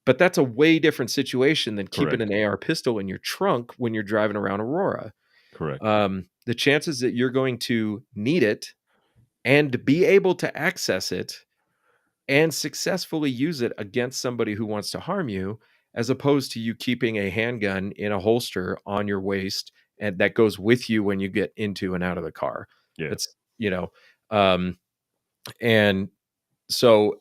But that's a way different situation than keeping Correct. an AR pistol in your trunk when you're driving around Aurora. Correct. The chances that you're going to need it and be able to access it and successfully use it against somebody who wants to harm you, as opposed to you keeping a handgun in a holster on your waist and that goes with you when you get into and out of the car. Yeah. It's, you know, um, and so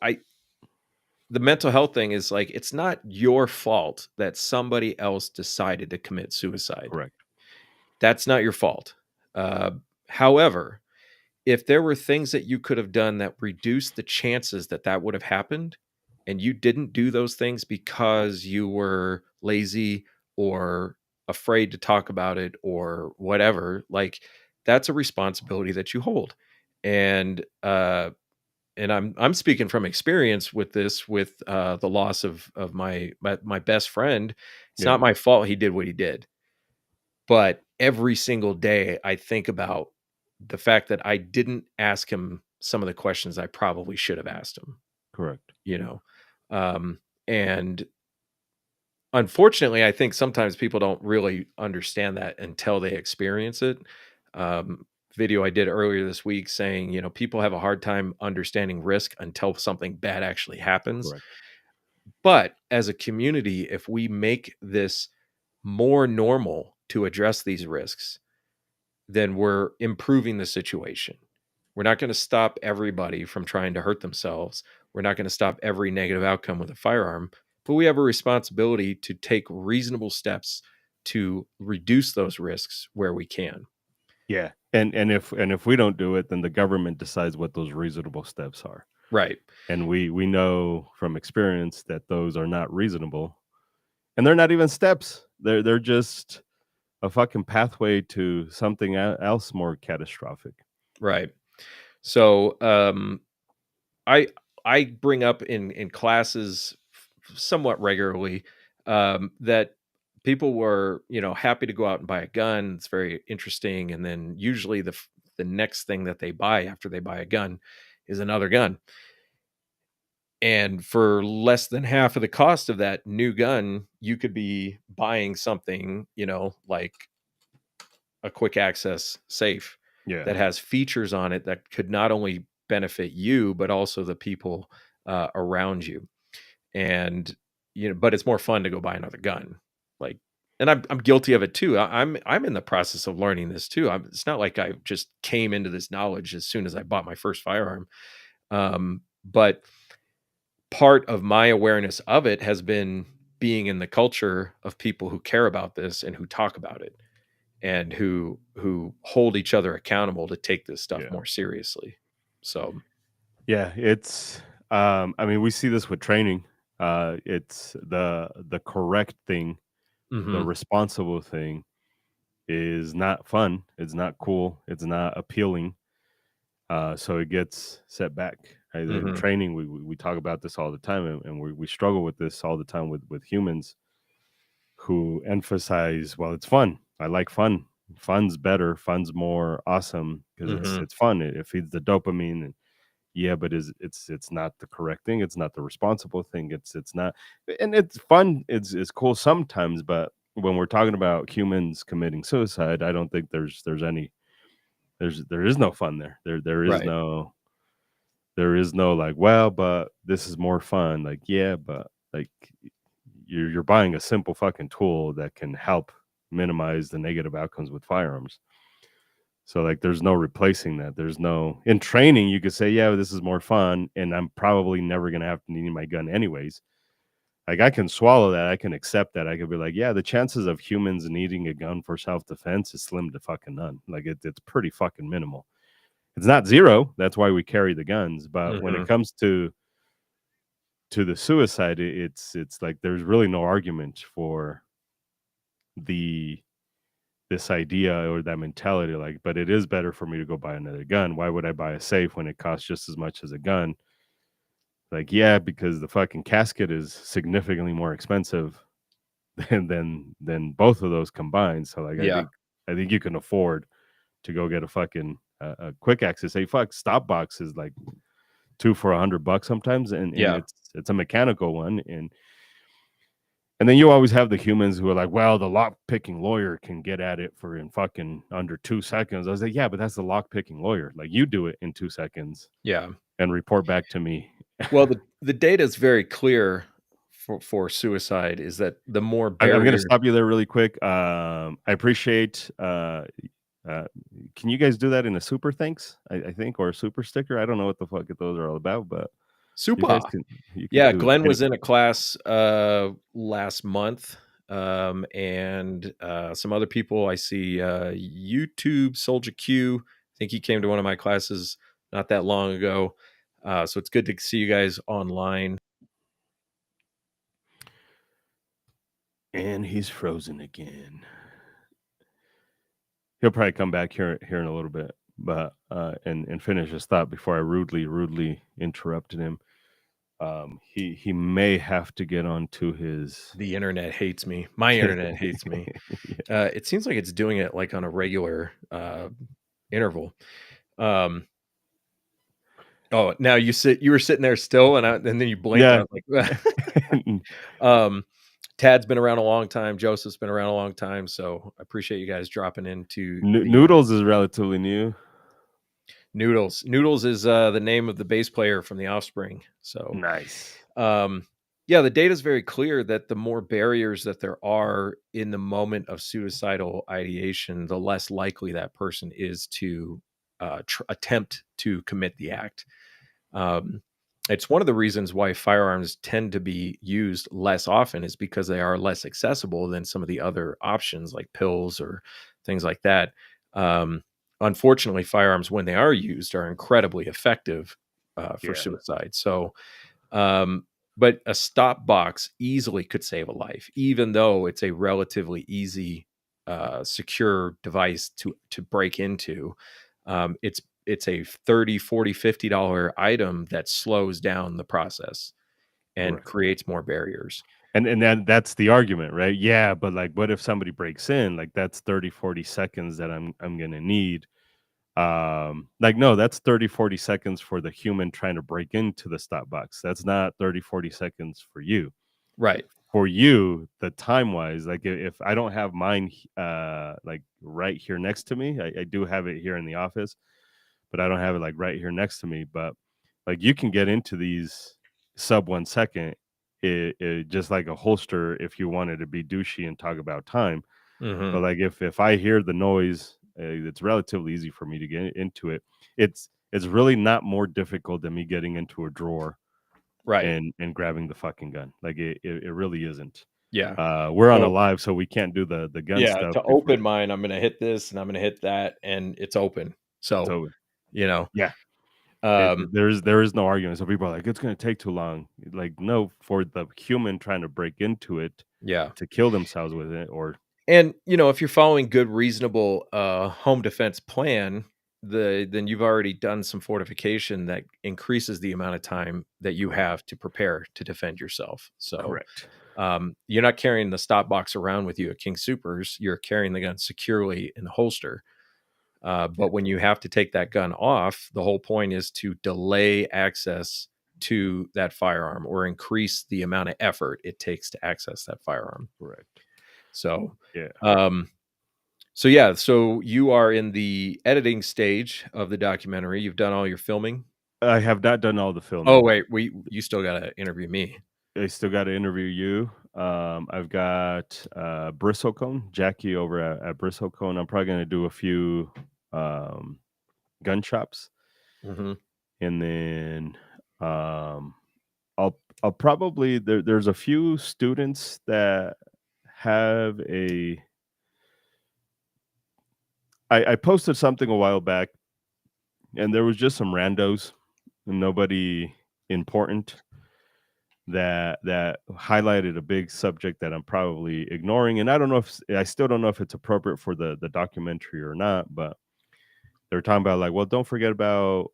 the mental health thing is like, it's not your fault that somebody else decided to commit suicide. Correct. That's not your fault. Uh, However, if there were things that you could have done that reduced the chances that that would have happened, and you didn't do those things because you were lazy or afraid to talk about it or whatever, like that's a responsibility that you hold. And I'm speaking from experience with this, with the loss of my best friend. It's Yeah. not my fault he did what he did, but every single day I think about the fact that I didn't ask him some of the questions I probably should have asked him, Correct. you know? And unfortunately, I think sometimes people don't really understand that until they experience it. Video I did earlier this week saying, people have a hard time understanding risk until something bad actually happens. Correct. But as a community, if we make this more normal to address these risks, then we're improving the situation. We're not going to stop everybody from trying to hurt themselves. We're not going to stop every negative outcome with a firearm, but we have a responsibility to take reasonable steps to reduce those risks where we can. Yeah. And if we don't do it, then the government decides what those reasonable steps are. Right. And we know from experience that those are not reasonable. And they're not even steps. They're just a fucking pathway to something else more catastrophic. Right. So I I bring up in classes somewhat regularly that people were happy to go out and buy a gun. It's very interesting, and then usually the next thing that they buy after they buy a gun is another gun. And for less than half of the cost of that new gun, you could be buying something, like a quick access safe Yeah. that has features on it that could not only benefit you, but also the people around you. And, but it's more fun to go buy another gun. Like, and I'm guilty of it too. I'm in the process of learning this too. It's not like I just came into this knowledge as soon as I bought my first firearm. But part of my awareness of it has been being in the culture of people who care about this and who talk about it and who hold each other accountable to take this stuff Yeah. more seriously. So Yeah, it's I mean, we see this with training. It's the correct thing, the mhm, responsible thing is not fun, it's not cool, it's not appealing. So it gets set back. Right? In mhm, training, we talk about this all the time, and we struggle with this all the time with humans who emphasize, well, it's fun. I like fun. Fun's better. Fun's more awesome because mhm, it's fun. It feeds the dopamine. And yeah, but it's not the correct thing. It's not the responsible thing. It's not, and it's fun. It's cool sometimes, but when we're talking about humans committing suicide, I don't think there is no fun there. right, There is no like, well, but this is more fun. Like, yeah, but like you're buying a simple fucking tool that can help minimize the negative outcomes with firearms. So like there's no replacing that. There's no in training you could say, yeah, this is more fun and I'm probably never gonna have to need my gun anyways. Like I can swallow that, I can accept that. I could be like, yeah, the chances of humans needing a gun for self-defense is slim to fucking none. Like it's pretty fucking minimal. It's not zero. That's why we carry the guns. But when it mhm, comes to the suicide, it's like there's really no argument for the this idea or that mentality. Like, but it is better for me to go buy another gun. Why would I buy a safe when it costs just as much as a gun? Like, yeah, because the fucking casket is significantly more expensive than both of those combined. So like, yeah, I think you can afford to go get a fucking a quick access. Say, fuck, stop box is like two for $100 sometimes, and yeah, it's a mechanical one, and then you always have the humans who are like, well, the lock picking lawyer can get at it for in fucking under 2 seconds. I was like, yeah, but that's the lock picking lawyer. Like you do it in 2 seconds yeah. and report back to me. Well, the data is very clear for suicide is that the more I'm going to barrier stop you there really quick. I appreciate. Uh, can you guys do that in a super thanks? I think or a super sticker. I don't know what the fuck those are all about, but you super. guys can you can Yeah, do Glenn any. was in a class last month, and some other people. I see YouTube Soldier Q. I think he came to one of my classes not that long ago. So it's good to see you guys online. And he's frozen again. He'll probably come back here in a little bit, but and finish his thought before I rudely interrupted him. He may have to get onto his. The internet hates me. My internet hates me. Yeah. It seems like it's doing it like on a regular interval. Um, oh, now you were sitting there still, and then you blinked, and Yeah. I was like, um, Tad's been around a long time. Joseph's been around a long time, so I appreciate you guys dropping into the Noodles is relatively new. Noodles. Noodles is the name of the bass player from The Offspring. So, Nice. um, yeah, the data is very clear that the more barriers that there are in the moment of suicidal ideation, the less likely that person is to attempt to commit the act. Um, it's one of the reasons why firearms tend to be used less often is because they are less accessible than some of the other options like pills or things like that. Um, Unfortunately, firearms, when they are used, are incredibly effective for Yeah. suicide. So, um, but a stop box easily could save a life, even though it's a relatively easy, secure device to break into. It's a 30, 40, $50 item that slows down the process and Right. creates more barriers. And then that's the argument, right? Yeah, but like what if somebody breaks in? Like that's 30-40 seconds that I'm gonna need. Like no, that's 30-40 seconds for the human trying to break into the stop box. That's not 30-40 seconds for you. Right. For you, the time wise, like if I don't have mine like right here next to me, I do have it here in the office, but I don't have it like right here next to me. But like you can get into these sub 1 second, it just like a holster if you wanted to be douchey and talk about time. Hmm. But like if I hear the noise, it's relatively easy for me to get into it. It's really not more difficult than me getting into a drawer Right. and grabbing the fucking gun. Like it really isn't. Yeah. We're on a So, live, so we can't do the gun yeah, stuff to before. open mine, I'm going to hit this and I'm going to hit that, and it's open. So, So you know, yeah, Um, there is no argument. So people are like, it's going to take too long. Like, no, for the human trying to break into it yeah. to kill themselves with it, or And, if you're following good, reasonable, home defense plan, then you've already done some fortification that increases the amount of time that you right, have to prepare to defend yourself. So, correct, you're not carrying the stop box around with you at King Supers. You're carrying the gun securely in the holster. But when you have to take that gun off, the whole point is to delay access to that firearm or increase the amount of effort it takes to access that firearm. correct, So, yeah. um, yeah, so you are in the editing stage of the documentary. You've done all your filming. I have not done all the Oh filming. wait, you still got to interview me. I still got to interview you. I've got Bristlecone, Jackie over at Bristlecone. I'm probably going to do a few um, gun shops, Hmm. and then um, I'll probably there's a few students that have a. I posted something a while back, and there was just some randos, and nobody important that highlighted a big subject that I'm probably ignoring, and I don't know if I still don't know if it's appropriate for the documentary or not, but they were talking about like, well, don't forget about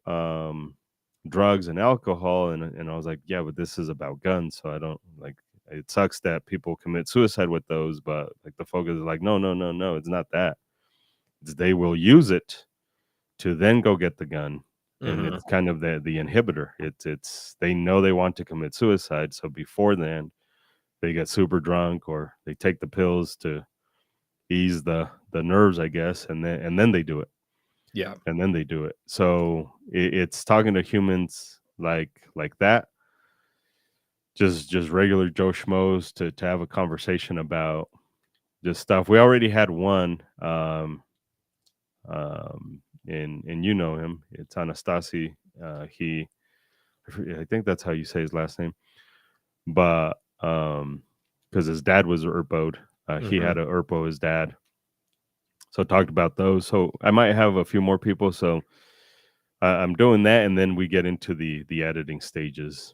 drugs and alcohol, and I was like, yeah, but this is about guns, so I don't like. It sucks that people commit suicide with those, but like the focus is like, no, no, no, no, it's not that. It's they will use it to then go get the gun, and Hmm. it's kind of the inhibitor. It's they know they want to commit suicide, so before then they get super drunk or they take the pills to ease the nerves, I guess, and then they do it, Yeah. and then they do it. So it's talking to humans like that, just regular Joe schmoes to have a conversation about this stuff. We already had one, and you know him. It's Anastasi. He, I think that's how you say his last name, but because his dad was Erpoed, he Hmm. had a Erpo his dad. So talked about those. So I might have a few more people. So I'm doing that, and then we get into the editing stages.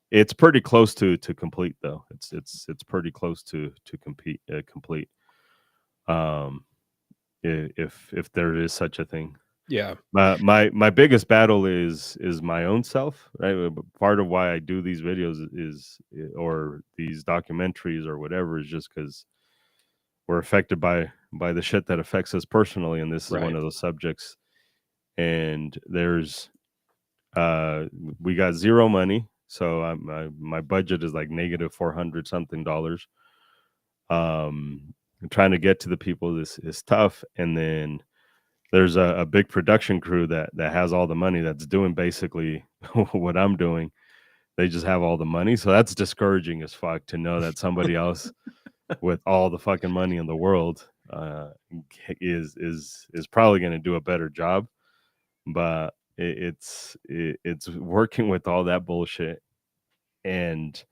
It's pretty close to complete though. It's pretty close to compete complete. Um, if there is such a thing. Yeah. My biggest battle is my own self, right? Part of why I do these videos is or these documentaries or whatever is just because we're affected by the shit that affects us personally, and this is one Right. of those subjects. And there's uh we got zero money, so my budget is like negative 400 something dollars. Trying to get to the people is tough, and then there's a big production crew that has all the money that's doing basically what I'm doing. They just have all the money, so that's discouraging as fuck to know that somebody else with all the fucking money in the world is probably going to do a better job, but it's working with all that bullshit and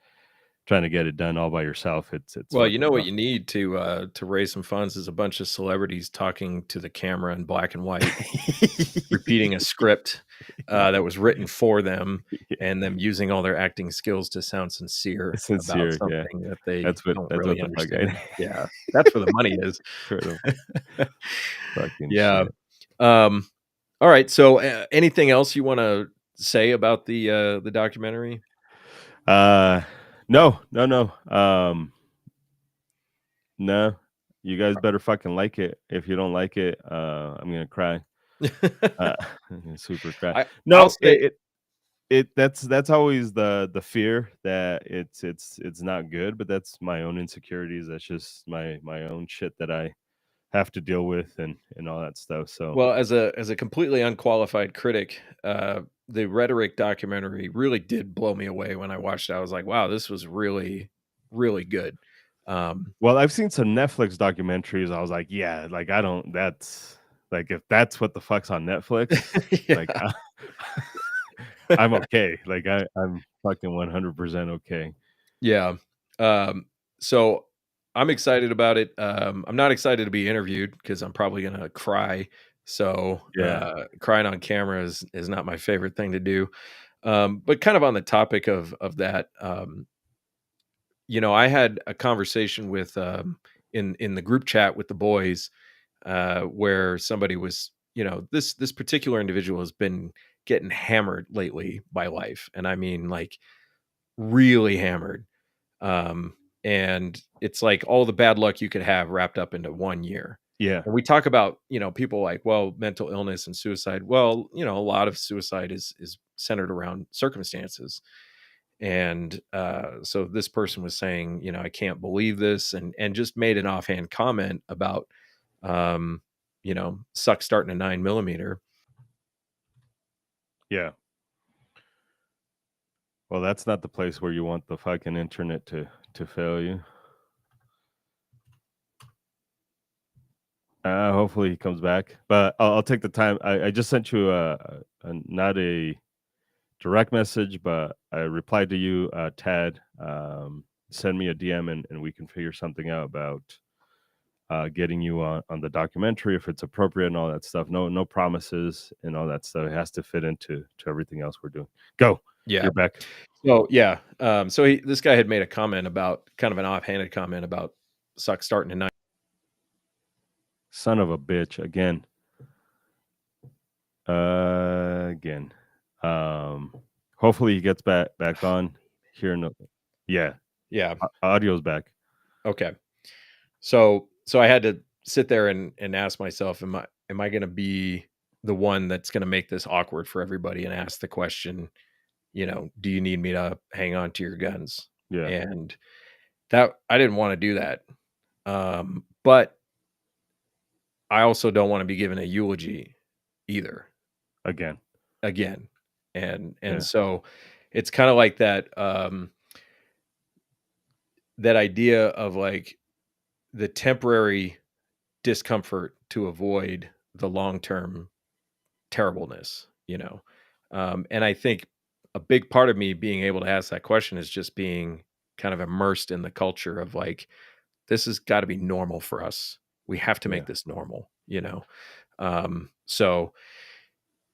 trying to get it done all by yourself. It's Well, you fucking know what tough. you need to raise some funds is a bunch of celebrities talking to the camera in black and white, repeating a script that was written for them, Yeah, and them using all their acting skills to sound sincere about sincere. Yeah, something that they don't that's what really the fuck I understand. Yeah, that's where the money is. for the fucking Yeah. shit. Um, all right. So, anything else you want to say about the documentary? Uh, no, no, no. No, you guys better fucking like it. If you don't like it, I'm gonna cry. Uh, I'm gonna super cry. I'll No, say, that's always the fear that it's not good, but that's my own insecurities. That's just my own shit that I have to deal with and all that stuff. So well, as a completely unqualified critic, the rhetoric documentary really did blow me away when I watched it. I was like, wow, this was really, really good. Um, well, I've seen some Netflix documentaries. I was like, yeah, like I don't. That's like if that's what the fuck's on Netflix, like yeah. I'm okay. Like I'm fucking 100% okay. Yeah. So I'm excited about it. I'm not excited to be interviewed because I'm probably gonna cry So Yeah. crying on camera is not my favorite thing to do. But kind of on the topic of that, I had a conversation with in the group chat with the boys, where somebody was, this particular individual has been getting hammered lately by life, and I mean like really hammered. Um, and it's like all the bad luck you could have wrapped up into 1 year. Yeah. And we talk about, people like, well, mental illness and suicide. Well, a lot of suicide is centered around circumstances. And so this person was saying, I can't believe this, and just made an offhand comment about, um, suck starting a 9 millimeter. Yeah. Well, that's not the place where you want the fucking internet to fail you. Hopefully he comes back, but I'll take the time. I just sent you not a direct message, but I replied to you, Tad. Send me a DM and we can figure something out about getting you on the documentary if it's appropriate and all that stuff. No promises and all that stuff. It has to fit to everything else we're doing. Go. Yeah. You're back. So yeah. So this guy had made a comment about, kind of an offhanded comment about suck starting a 9. Son of a bitch again. Again. Hopefully he gets back on here. Yeah. Yeah. Audio's back. Okay. So I had to sit there and ask myself, am I going to be the one that's going to make this awkward for everybody and ask the question, do you need me to hang on to your guns? Yeah. And that, I didn't want to do that. But I also don't want to be given a eulogy either. Again. And Yeah. so it's kind of like that, that idea of like the temporary discomfort to avoid the long-term terribleness, and I think a big part of me being able to ask that question is just being kind of immersed in the culture of like, this has got to be normal for us. We have to make Yeah. this normal, so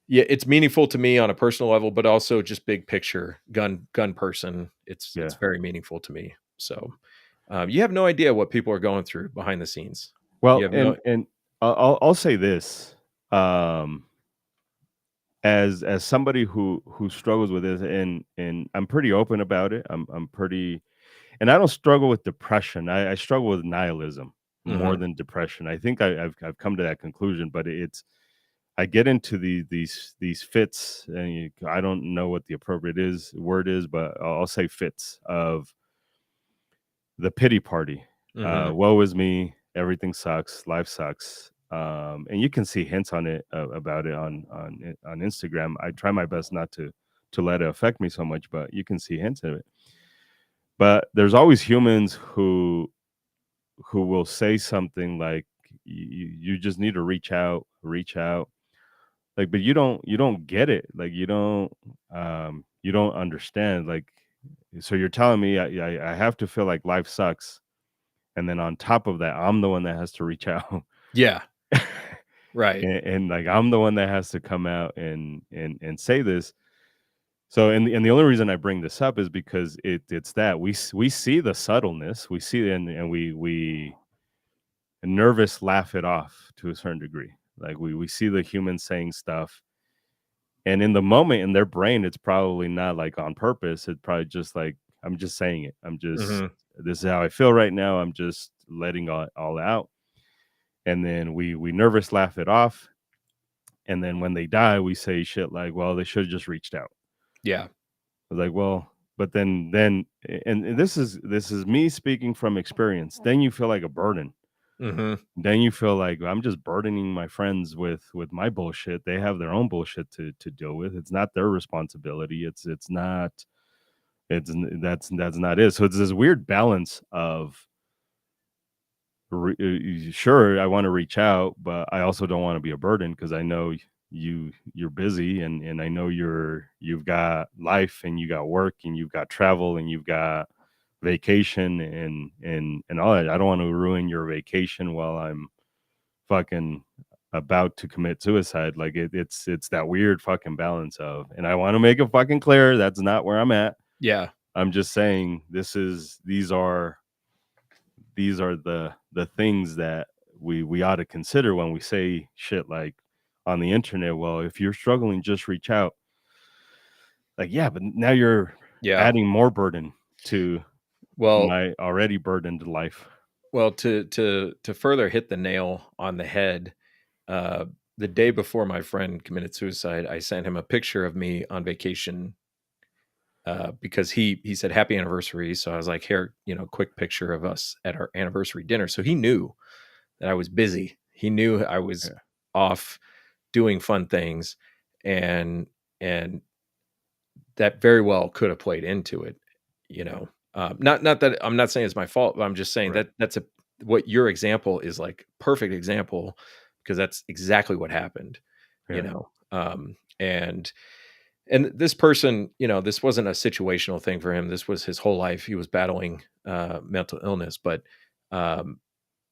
yeah, it's meaningful to me on a personal level, but also just big picture gun person. It's Yeah. very meaningful to me. So you have no idea what people are going through behind the scenes. You Well, have no. and I'll say this, as somebody who struggles with this, and I'm pretty open about it. I'm pretty, and I don't struggle with depression. I struggle with nihilism more Mhm. than depression. I think I've come to that conclusion, but it's I get into these fits, and I don't know what the appropriate word is, but I'll say fits of the pity party. Mhm. Woe is me. Everything sucks. Life sucks. And you can see hints on it about it on Instagram. I try my best not to let it affect me so much, but you can see hints of it. But there's always humans who will say something like, You just need to reach out." Like, but you don't get it. Like, you don't understand. Like, so you're telling me I have to feel like life sucks, and then on top of that, I'm the one that has to reach out. Yeah. Right. And like I'm the one that has to come out and say this. So and the only reason I bring this up is because it's that we see the subtleness, we see it, and we nervous laugh it off to a certain degree. Like we see the human saying stuff, and in the moment in their brain, it's probably not like on purpose. It's probably just like I'm just saying it. Mhm. This is how I feel right now. I'm just letting all out, and then we nervous laugh it off. And then when they die, we say shit like, "Well, they should have just reached out." Yeah. I was like, "Well," but then, and this is me speaking from experience. Then you feel like a burden. Mhm. Then you feel like I'm just burdening my friends with my bullshit. They have their own bullshit to deal with. It's not their responsibility. It's not. That's not it. So it's this weird balance of sure, I want to reach out, but I also don't want to be a burden because I know you're busy, and I know you've got life, and you got work, and you've got travel, and you've got vacation, and all that. I don't want to ruin your vacation while I'm fucking about to commit suicide. Like it's that weird fucking balance of, and I want to make it fucking clear that's not where I'm at. Yeah. I'm just saying these are the things that we ought to consider when we say shit like on the internet. Well, if you're struggling, just reach out. Like, yeah, but now you're Yeah. adding more burden to Well, my already burdened life. well, to further hit the nail on the head, uh, the day before my friend committed suicide, I sent him a picture of me on vacation, because he said happy anniversary. So I was like, here, quick picture of us at our anniversary dinner. So he knew that I was busy. He knew I was Yeah. off doing fun things, and and that very well could have played into it. Not that I'm not saying it's my fault, but I'm just saying Right. that that's a what your example is like perfect example, because that's exactly what happened. you Yeah. know and this person, this wasn't a situational thing for him. This was his whole life. He was battling mental illness, but um,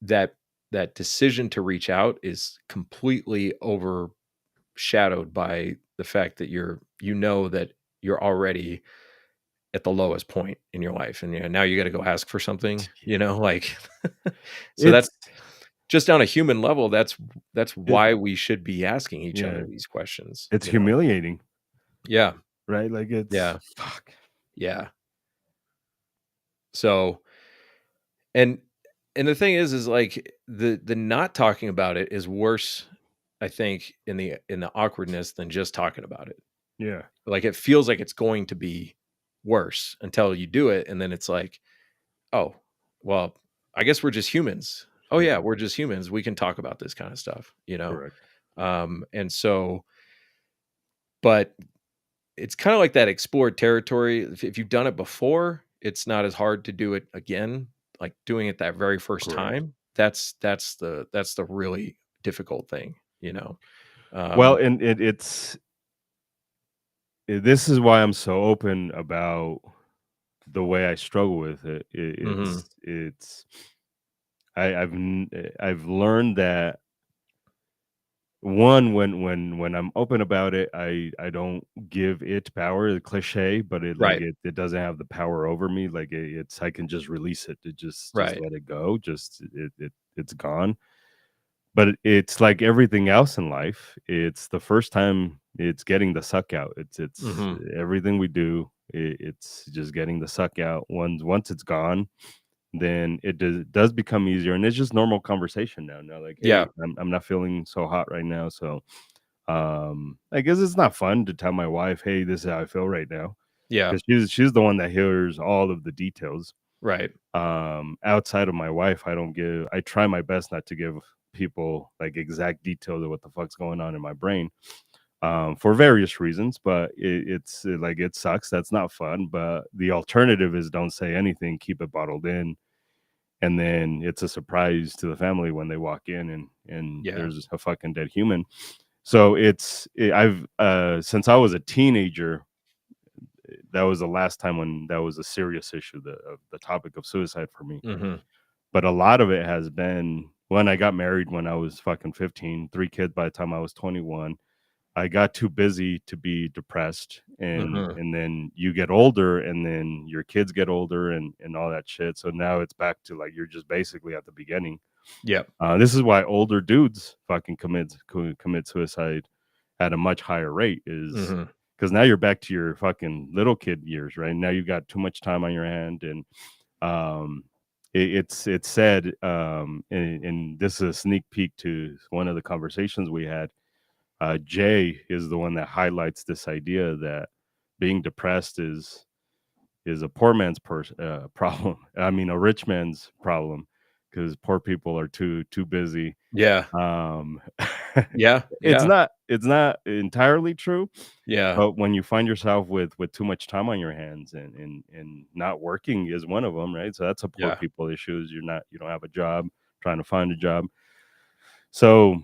that that decision to reach out is completely overshadowed by the fact that that you're already at the lowest point in your life, and now you got to go ask for something, like so that's It's just on a human level. That's it why we should be asking each yeah, other these questions. it's humiliating, Yeah, right? Like it's yeah, fuck. yeah. So, and the thing is like the not talking about it is worse, I think, in the awkwardness than just talking about it. Yeah, Like, it feels like it's going to be worse until you do it, and then it's like, oh, well, I guess we're just humans. Oh yeah, yeah, we're just humans. We can talk about this kind of stuff. correct. And so, but it's kind of like that explored territory. If you've done it before, it's not as hard to do it again. Like doing it that very first Correct. time, that's the really difficult thing. Well, Um, and this is why I'm so open about the way I struggle with it. mhm. It's I've learned that one when I'm open about it, I don't give it power, the cliche, but Right, it doesn't have the power over me. Like it's I can just release it, to just right. let it go. Just it's gone. But it's like everything else in life. It's the first time it's getting the suck out. It's Mhm. everything we do. It's just getting the suck out. Once it's gone, then it does become easier, and it's just normal conversation now. Now, like, Yeah, hey, I'm not feeling so hot right now, so I guess it's not fun to tell my wife, hey, this is how I feel right now, yeah, because she's the one that hears all of the details. right. Outside of my wife, I try my best not to give people like exact details of what the fuck's going on in my brain, for various reasons, but like it sucks. That's not fun. But the alternative is don't say anything, keep it bottled in, and then it's a surprise to the family when they walk in and Yeah. there's a fucking dead human. So I've since I was a teenager, that was the last time when that was a serious issue, the topic of suicide for me. Mhm. But a lot of it has been when I got married when I was fucking 15, 3 kids by the time I was 21. I got too busy to be depressed, Mhm. and then you get older, and then your kids get older, and all that shit. So now it's back to like you're just basically at the beginning. Yep. This is why older dudes fucking commit suicide at a much higher rate, is Mhm. because now you're back to your fucking little kid years, right? Now you got too much time on your hand, and um, it's said, and this is a sneak peek to one of the conversations we had. Jay is the one that highlights this idea that being depressed is a poor man's problem. I mean, a rich man's problem, because poor people are too busy. Yeah. Um, Yeah. it's Yeah. not entirely true, Yeah. but when you find yourself with too much time on your hands, and not working is one of them, right? So that's a poor Yeah. people issue. Is you don't have a job, trying to find a job. So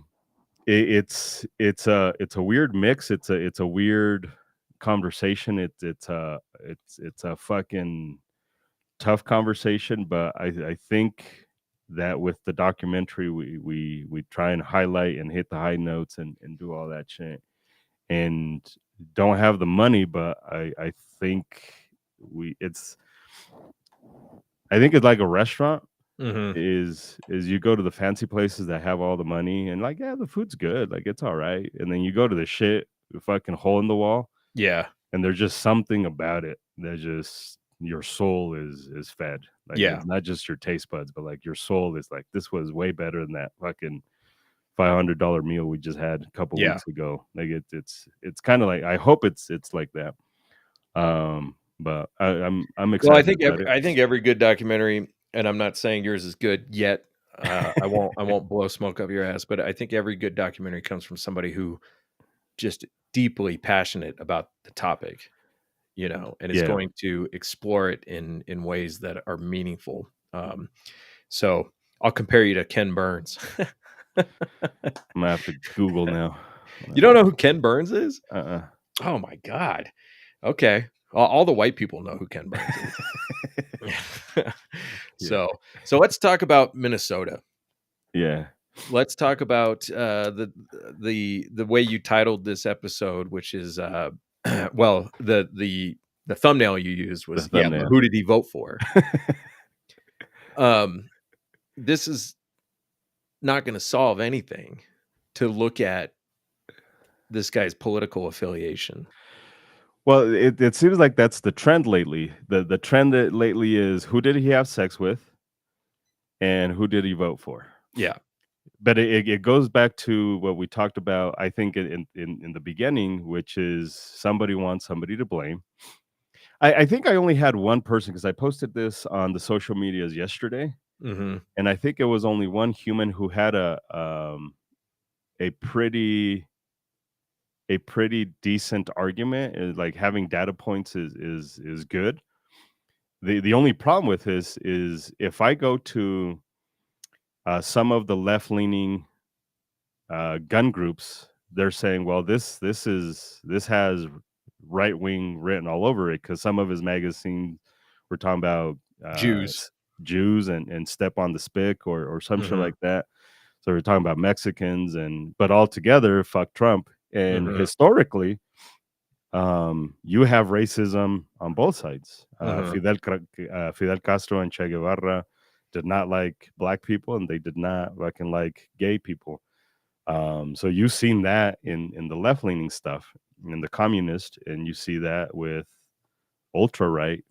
it's a weird mix. It's a weird conversation. It's a fucking tough conversation, but I think that with the documentary we try and highlight and hit the high notes and do all that shit, and don't have the money, but I think we it's I think it's like a restaurant. Mm-hmm. Is you go to the fancy places that have all the money and like, yeah, the food's good, like it's all right, and then you go to the shit, the fucking hole in the wall, Yeah. and there's just something about it that just your soul is fed. Like Yeah. it's not just your taste buds, but like your soul is like, this was way better than that fucking $500 meal we just had a couple Yeah. weeks ago. Like it's kind of like, I hope it's like that. But I'm Well, excited about it. I think every good documentary, and I'm not saying yours is good yet. I won't blow smoke up your ass, but I think every good documentary comes from somebody who just deeply passionate about the topic, and is Yeah, going to explore it in ways that are meaningful. So I'll compare you to Ken Burns. I'm gonna have to Google now. You don't know who Ken Burns is? Uh-uh. Oh my God. Okay. All the white people know who Ken Burns is. Yeah, So let's talk about Minnesota. yeah. Let's talk about the way you titled this episode, which is well, the thumbnail you used The was, yeah, but thumbnail. who did he vote for? Um, this is not going to solve anything to look at this guy's political affiliation. Well, it seems like that's the trend lately. The trend that lately is, who did he have sex with and who did he vote for? Yeah. But it goes back to what we talked about, I think, in the beginning, which is somebody wants somebody to blame. I think I only had one person, because I posted this on the social medias yesterday, Mm-hmm. and I think it was only one human who had a pretty decent argument. Like having data points is good. The only problem with this is, if I go to some of the left leaning gun groups, they're saying, well, this has right wing written all over it, because some of his magazines were talking about Jews. Jews and step on the spick or some shit Mm-hmm. like that. So we're talking about Mexicans, but altogether, fuck Trump. And Mm-hmm. historically, you have racism on both sides. Mm-hmm. Fidel Castro and Che Guevara did not like black people, and they did not fucking like gay people. So you've seen that in the left leaning stuff, in the communist, and you see that with ultra right.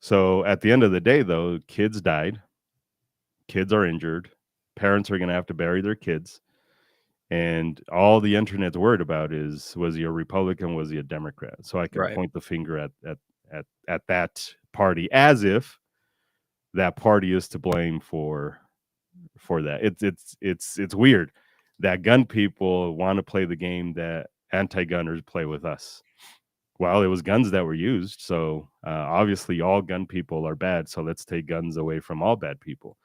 So at the end of the day, though, kids died, kids are injured, parents are going to have to bury their kids, and all the internet's worried about is, was he a Republican, was he a Democrat? So I can Right. point the finger at that party, as if that party is to blame for that. It's weird that gun people want to play the game that anti-gunners play with us. Well, it was guns that were used, so obviously all gun people are bad. So let's take guns away from all bad people.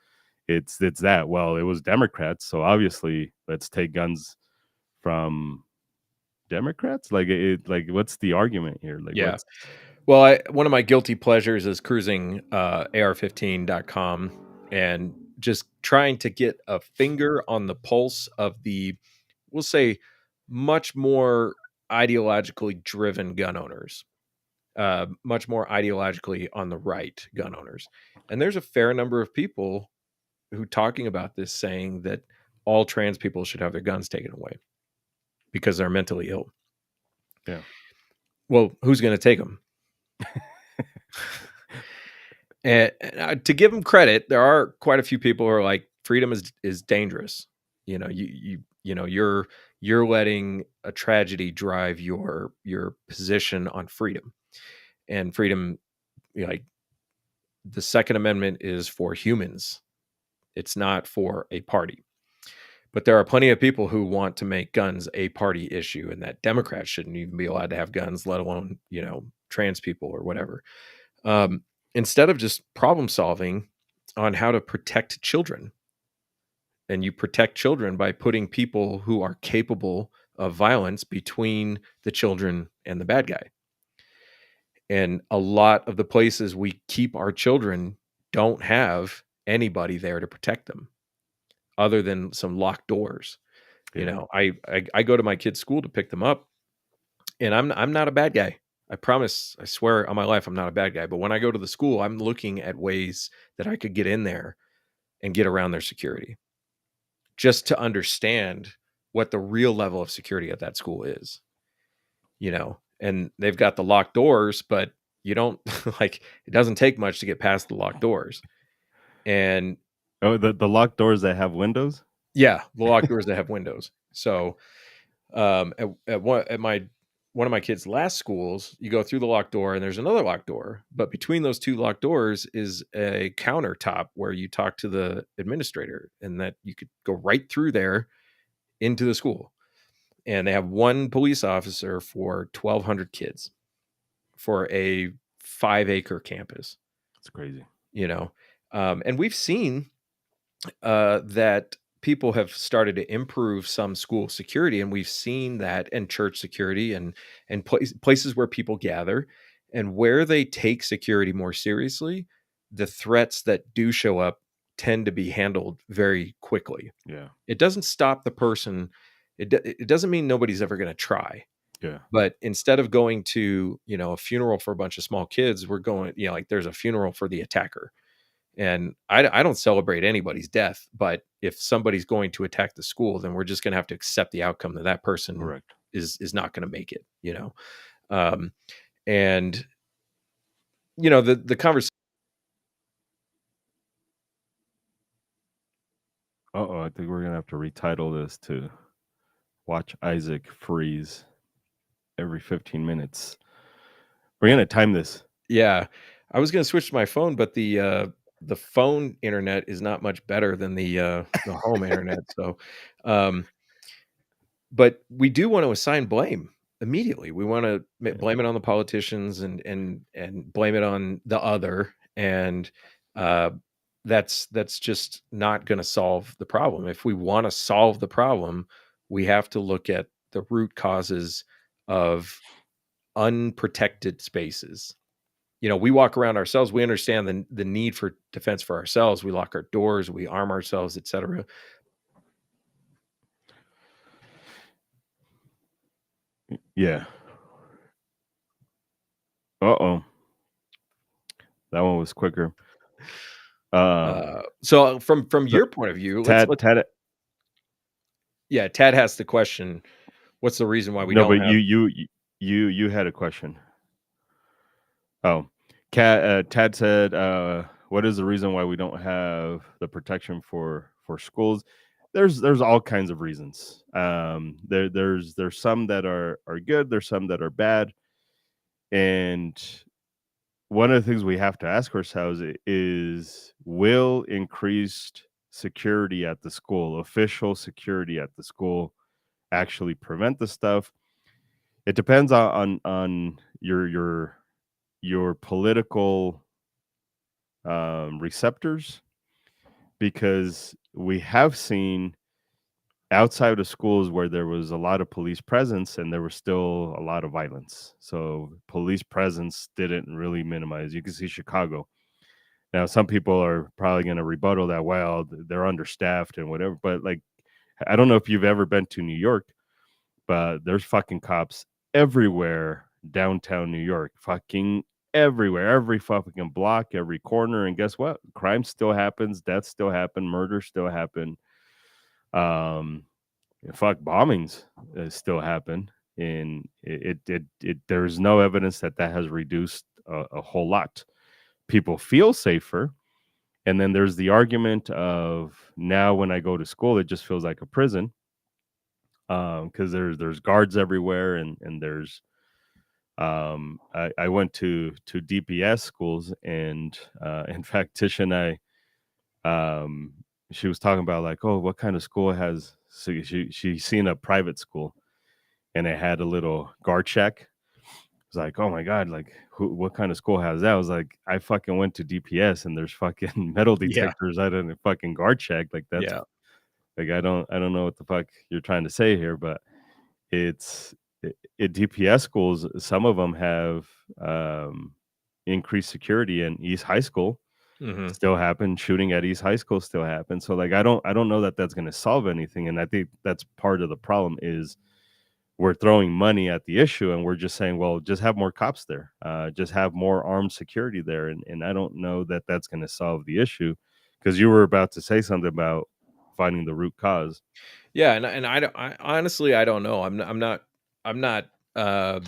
It's that. Well, it was Democrats, so obviously let's take guns from Democrats. Like what's the argument here? Like Yeah. what's Well, one of my guilty pleasures is cruising ar15.com and just trying to get a finger on the pulse of the, we'll say, much more ideologically driven gun owners, much more ideologically on the right gun owners. And there's a fair number of people who talking about this, saying that all trans people should have their guns taken away because they're mentally ill. yeah. Well, who's going to take them? And to give them credit, there are quite a few people who are like, freedom is dangerous. You're letting a tragedy drive your position on freedom. And freedom, like, the Second Amendment is for humans. It's not for a party. But there are plenty of people who want to make guns a party issue, and that Democrats shouldn't even be allowed to have guns, let alone, trans people or whatever. Instead of just problem solving on how to protect children. And you protect children by putting people who are capable of violence between the children and the bad guy. And a lot of the places we keep our children don't have anybody there to protect them other than some locked doors. You Yeah. know, I go to my kids' school to pick them up, and I'm not a bad guy. I promise, I swear on my life, I'm not a bad guy. But when I go to the school, I'm looking at ways that I could get in there and get around their security, just to understand what the real level of security at that school is. You know, and they've got the locked doors, but you don't like it doesn't take much to get past the locked doors. And Oh, the locked doors that have windows? yeah, the locked doors that have windows. So at one of my kids' last schools, you go through the locked door and there's another locked door, but between those two locked doors is a countertop where you talk to the administrator, and that you could go right through there into the school. And they have one police officer for 1,200 kids for a 5-acre campus. It's crazy. You know, and we've seen that people have started to improve some school security, and we've seen that, and church security, and places where people gather, and where they take security more seriously, the threats that do show up tend to be handled very quickly. Yeah. It doesn't stop the person. It doesn't mean nobody's ever going to try. Yeah. But instead of going to, you know, a funeral for a bunch of small kids, we're going, you know, like there's a funeral for the attacker. And I don't celebrate anybody's death, but if somebody's going to attack the school, then we're just going to have to accept the outcome that that person Correct. is not going to make it, you know? And, you know, the conversation. Uh-oh, I think we're gonna have to retitle this to Watch Isaac Freeze every 15 minutes. We're gonna time this. Yeah, I was going to switch to my phone, but the phone internet is not much better than the home internet. So, but we do want to assign blame immediately. We want to blame it on the politicians, and blame it on the other, and uh, that's just not going to solve the problem. If we want to solve the problem, we have to look at the root causes of unprotected spaces. You know, we walk around ourselves. We understand the need for defense for ourselves. We lock our doors. We arm ourselves, etc. Yeah. Uh-oh. That one was quicker. So from So your point of view, let's Tad. yeah, Tad has the question. What's the reason why we No, don't but have? you had a question. Oh, Tad said, "What is the reason why we don't have the protection for schools?" There's all kinds of reasons. There's some that are good. There's some that are bad, and one of the things we have to ask ourselves is: will increased security at the school, official security at the school, actually prevent the stuff? It depends on your political receptors, because we have seen outside of schools where there was a lot of police presence and there was still a lot of violence. So police presence didn't really minimize. You can see Chicago. Now, some people are probably going to rebuttal that, well, they're understaffed and whatever. But like, I don't know if you've ever been to New York, but there's fucking cops everywhere downtown New York, fucking everywhere, every fucking block, every corner. And guess what? Crime still happens, deaths still happen, murders still happen. Um, fuck, bombings still happen, and there's no evidence that has reduced a whole lot. People feel safer, and then there's the argument of, now when I go to school, it just feels like a prison, because there's guards everywhere, and there's I went to DPS schools, and in fact, Tish and I, she was talking about, like, oh, what kind of school has, so she's seen a private school, and it had a little guard shack. It's like, oh my god, like, what kind of school has that? I was like, I fucking went to DPS, and there's fucking metal Yeah, detectors out in a fucking guard shack. Like, that's yeah, like, I don't know what the fuck you're trying to say here, but it's at DPS schools, some of them have increased security. In East High School, Mhm. still happen. Shooting at East High School still happens. So like I don't know that that's going to solve anything. And I think that's part of the problem is we're throwing money at the issue and we're just saying, well, just have more cops there, just have more armed security there. And I don't know that that's going to solve the issue because you were about to say something about finding the root cause. Yeah, and I don't I honestly, I don't know. I'm not, uh,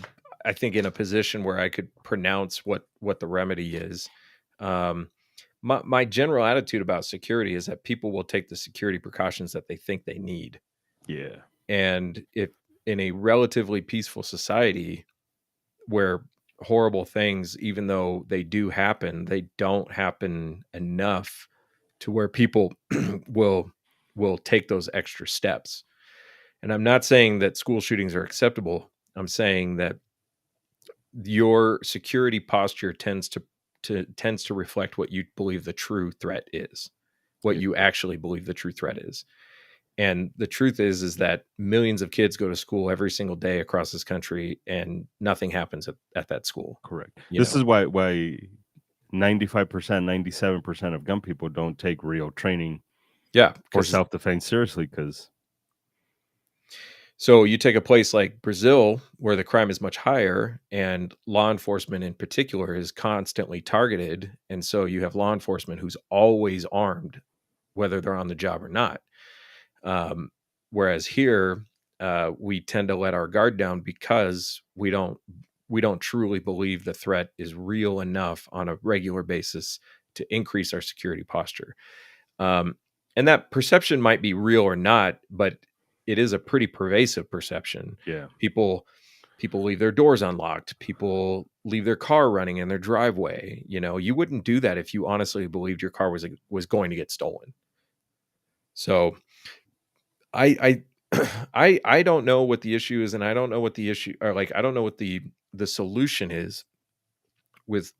I think in a position where I could pronounce what the remedy is. Um, my general attitude about security is that people will take the security precautions that they think they need. Yeah, And if in a relatively peaceful society where horrible things, even though they do happen, they don't happen enough to where people will take those extra steps. And I'm not saying that school shootings are acceptable. I'm saying that your security posture tends to reflect what you believe the true threat is, what yeah, you actually believe the true threat is. And the truth is that millions of kids go to school every single day across this country and nothing happens at that school, correct. you This know? is why 95%, 97% of gun people don't take real training Yeah, for because self defense seriously because so you take a place like Brazil where the crime is much higher and law enforcement in particular is constantly targeted. And so you have law enforcement who's always armed, whether they're on the job or not. Um, Whereas here, we tend to let our guard down because we don't truly believe the threat is real enough on a regular basis to increase our security posture. Um, and that perception might be real or not, but it is a pretty pervasive perception. yeah, People people leave their doors unlocked. People leave their car running in their driveway. You know, you wouldn't do that if you honestly believed your car was going to get stolen. So I don't know what the issue is, and I don't know what the issue or like I don't know what the solution is with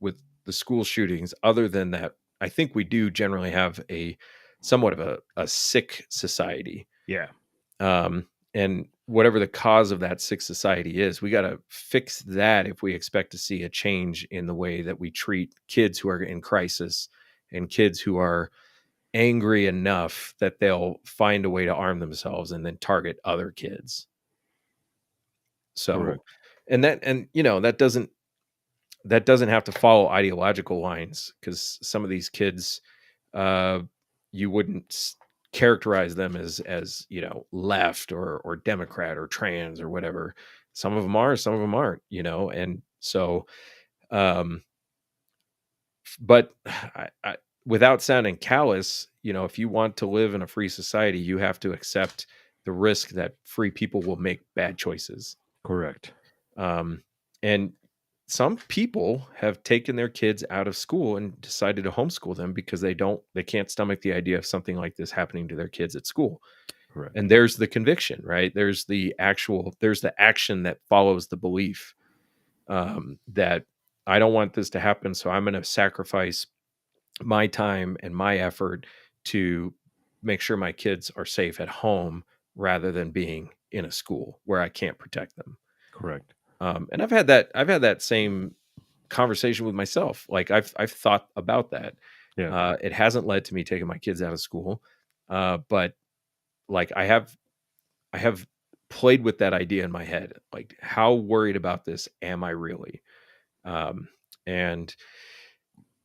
the school shootings, other than that I think we do generally have a somewhat of a sick society. yeah, And whatever the cause of that sick society is, we got to fix that if we expect to see a change in the way that we treat kids who are in crisis and kids who are angry enough that they'll find a way to arm themselves and then target other kids. So, correct, and you know, that doesn't have to follow ideological lines, because some of these kids, uh, you wouldn't characterize them as you know, left or Democrat or trans or whatever. Some of them are, some of them aren't. You know, and so, um, but without sounding callous, you know, if you want to live in a free society, you have to accept the risk that free people will make bad choices. correct, Um, and some people have taken their kids out of school and decided to homeschool them because they can't stomach the idea of something like this happening to their kids at school. correct, And there's the conviction, right? There's the action that follows the belief, that I don't want this to happen, so I'm going to sacrifice my time and my effort to make sure my kids are safe at home rather than being in a school where I can't protect them. correct. And I've had that same conversation with myself. Like I've thought about that. Yeah, It hasn't led to me taking my kids out of school, but like I have played with that idea in my head. Like, how worried about this am I really? Um, and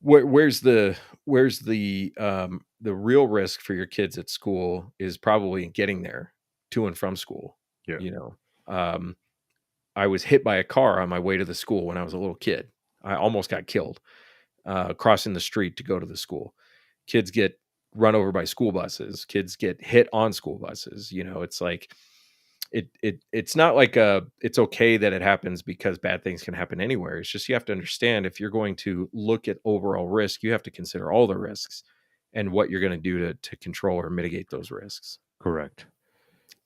where's the real risk for your kids at school is probably getting there to and from school. yeah, You know, um, I was hit by a car on my way to the school when I was a little kid. I almost got killed crossing the street to go to the school. Kids get run over by school buses. Kids get hit on school buses. You know, it's like it's not like it's okay that it happens because bad things can happen anywhere. It's just you have to understand, if you're going to look at overall risk, you have to consider all the risks and what you're going to do to control or mitigate those risks. correct.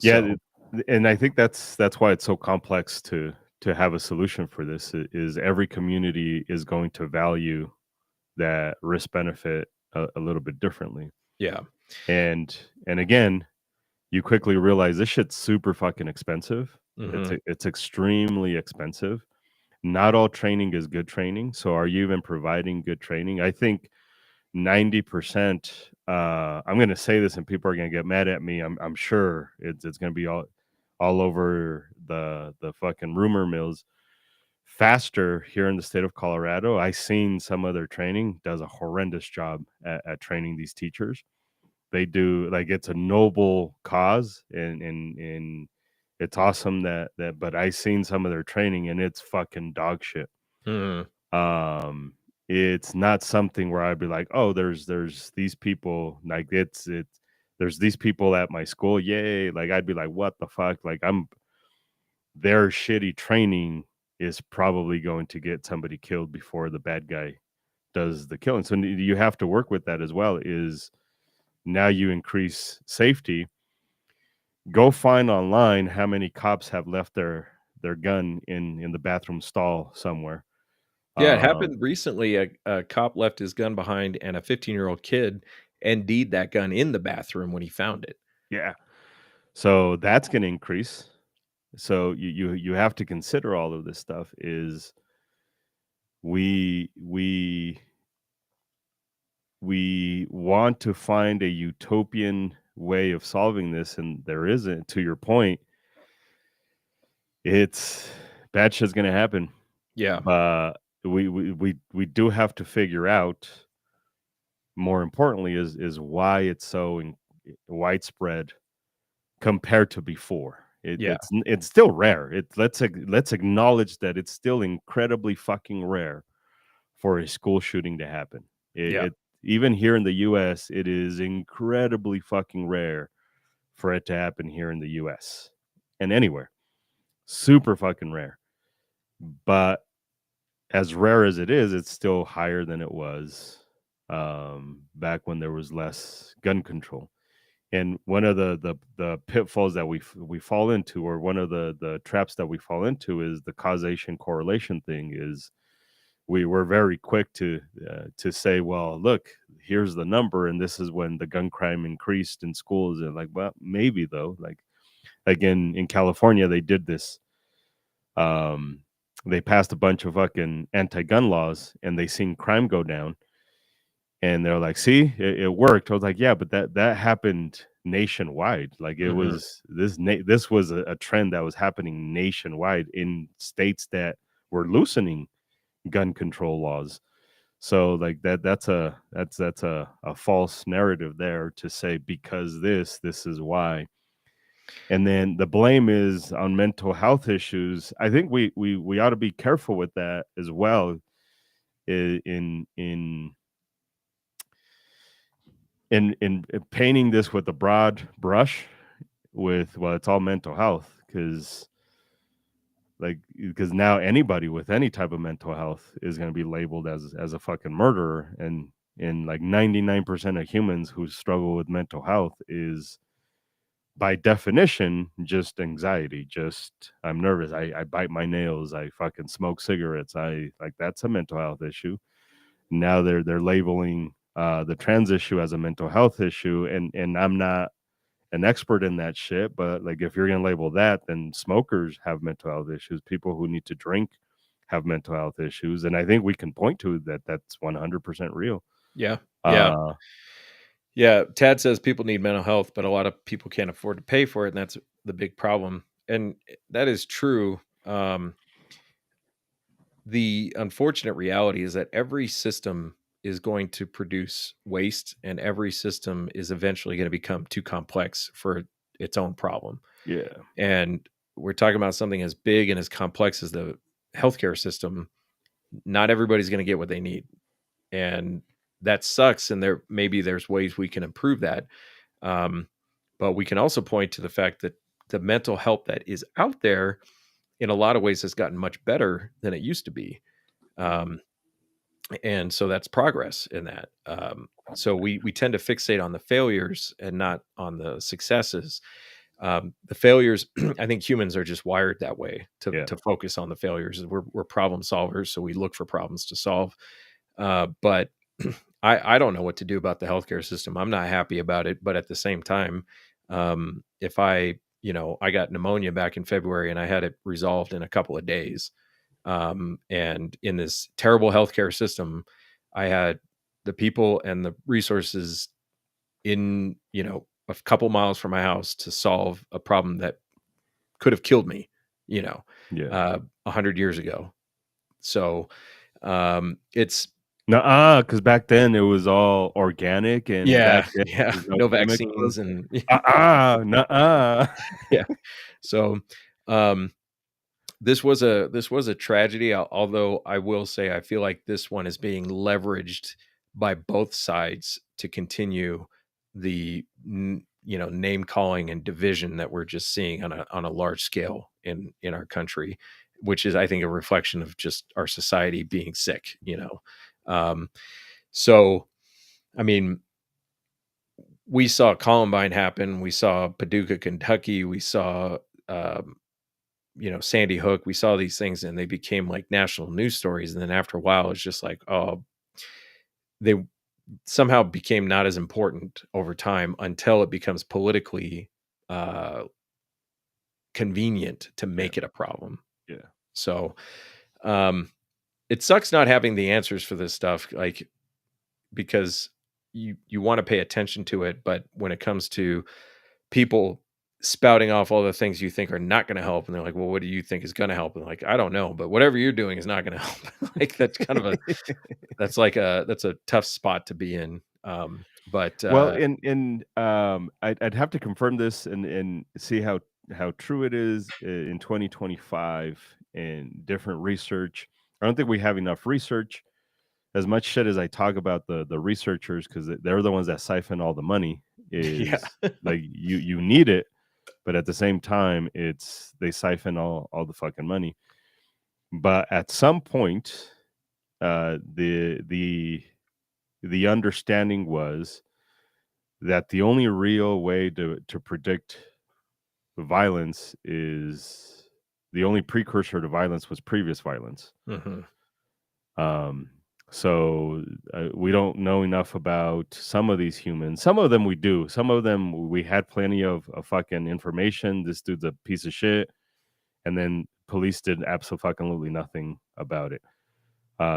Yeah, So and I think that's why it's so complex to have a solution for this is every community is going to value that risk benefit a little bit differently. yeah. And again, you quickly realize this shit's super fucking expensive. Hmm. It's extremely expensive. Not all training is good training. So are you even providing good training? I think 90%. I'm going to say this, and people are going to get mad at me. I'm sure it's going to be all over the fucking rumor mills. Faster here in the state of Colorado, I seen some of their training does a horrendous job at training these teachers. They do, like, it's a noble cause, and it's awesome that but I seen some of their training and it's fucking dog shit. Mhm. It's not something where I'd be like, oh, there's these people, like it's there's these people at my school, yay. Like, I'd be like, what the fuck? Like, their shitty training is probably going to get somebody killed before the bad guy does the killing. So you have to work with that as well. Is now you increase safety. Go find online how many cops have left their gun in the bathroom stall somewhere. Yeah, it Um, happened recently. A cop left his gun behind, and a 15-year-old kid ND'd that gun in the bathroom when he found it. yeah. So that's going to increase. So you have to consider all of this stuff. Is we we we want to find a utopian way of solving this, and there isn't. To your point, it's bad shit's going to happen. Yeah, But we do have to figure out, more importantly, is why it's so widespread compared to before. yeah, It's still rare. Let's acknowledge that it's still incredibly fucking rare for a school shooting to happen. yeah, It even here in the U.S., it is incredibly fucking rare for it to happen here in the U.S. and anywhere. Super fucking rare. But as rare as it is, it's still higher than it was back when there was less gun control. And one of the pitfalls that we fall into, or one of the traps that we fall into, is the causation correlation thing. Is we're very quick to say, well, look, here's the number, and this is when the gun crime increased in schools. And like, well, maybe though, like in California, they did this. Um, they passed a bunch of fucking anti-gun laws, and they seen crime go down, and they're like, see, it worked. I was like, yeah, but that happened nationwide. Like, it mhm, was this was a trend that was happening nationwide in states that were loosening gun control laws. So like that's a false narrative there to say, because this is why. And then the blame is on mental health issues. I think we ought to be careful with that as well, in in painting this with a broad brush, with, well, it's all mental health, because now anybody with any type of mental health is going to be labeled as a fucking murderer. And like 99% of humans who struggle with mental health is, by definition, just anxiety. Just, I'm nervous, I bite my nails, I fucking smoke cigarettes, I like, that's a mental health issue. Now they're labeling the trans issue as a mental health issue, and I'm not an expert in that shit, but like, if you're gonna label that, then smokers have mental health issues. People who need to drink have mental health issues, and I think we can point to that. That's 100% real. yeah, yeah, Uh, yeah. Tad says people need mental health, but a lot of people can't afford to pay for it, and that's the big problem. And that is true. The unfortunate reality is that every system is going to produce waste, and every system is eventually going to become too complex for its own problem. yeah, And we're talking about something as big and as complex as the healthcare system. Not everybody's going to get what they need, and that sucks. And there's ways we can improve that, um, but we can also point to the fact that the mental health that is out there, in a lot of ways, has gotten much better than it used to be. Um, and so that's progress in that. So we tend to fixate on the failures and not on the successes. The failures, I think humans are just wired that way, yeah, to focus on the failures. We're problem solvers, so we look for problems to solve. But I don't know what to do about the healthcare system. I'm not happy about it, but at the same time, if I got pneumonia back in February and I had it resolved in a couple of days. And in this terrible healthcare system, I had the people and the resources in, a couple miles from my house to solve a problem that could have killed me, you know, Yeah. 100 years ago. So it's Nuh-uh, because back then it was all organic, and yeah, back then yeah, there was no no chemicals. vaccines and Nuh-uh. yeah. So um this was a tragedy, although I will say I feel like this one is being leveraged by both sides to continue the name calling and division that we're just seeing on a large scale in our country, which is, I think, a reflection of just our society being sick. um so I mean, we saw Columbine happen, we saw Paducah, Kentucky, we saw um Sandy Hook. We saw these things and they became like national news stories. And then after a while, it's just like, oh, they somehow became not as important over time until it becomes politically uh, convenient to Yeah, make it a problem. yeah. So um, it sucks not having the answers for this stuff, like, because you want to pay attention to it, but when it comes to people spouting off all the things you think are not going to help, and they're like, well, what do you think is going to help? And like, I don't know, but whatever you're doing is not going to help. Like, that's a tough spot to be in. But Well, I'd have to confirm this and see how true it is in 2025 and different research. I don't think we have enough research. As much shit as I talk about the researchers, because they're the ones that siphon all the money, yeah. is like you need it, but at the same time, it's they siphon all the fucking money. But at some point, the understanding was that the only real way to predict violence is the only precursor to violence was previous violence. Hmm. Um, so we don't know enough about some of these humans. Some of them we do. Some of them we had plenty of fucking information. This dude's a piece of shit, and then police did absolutely nothing about it.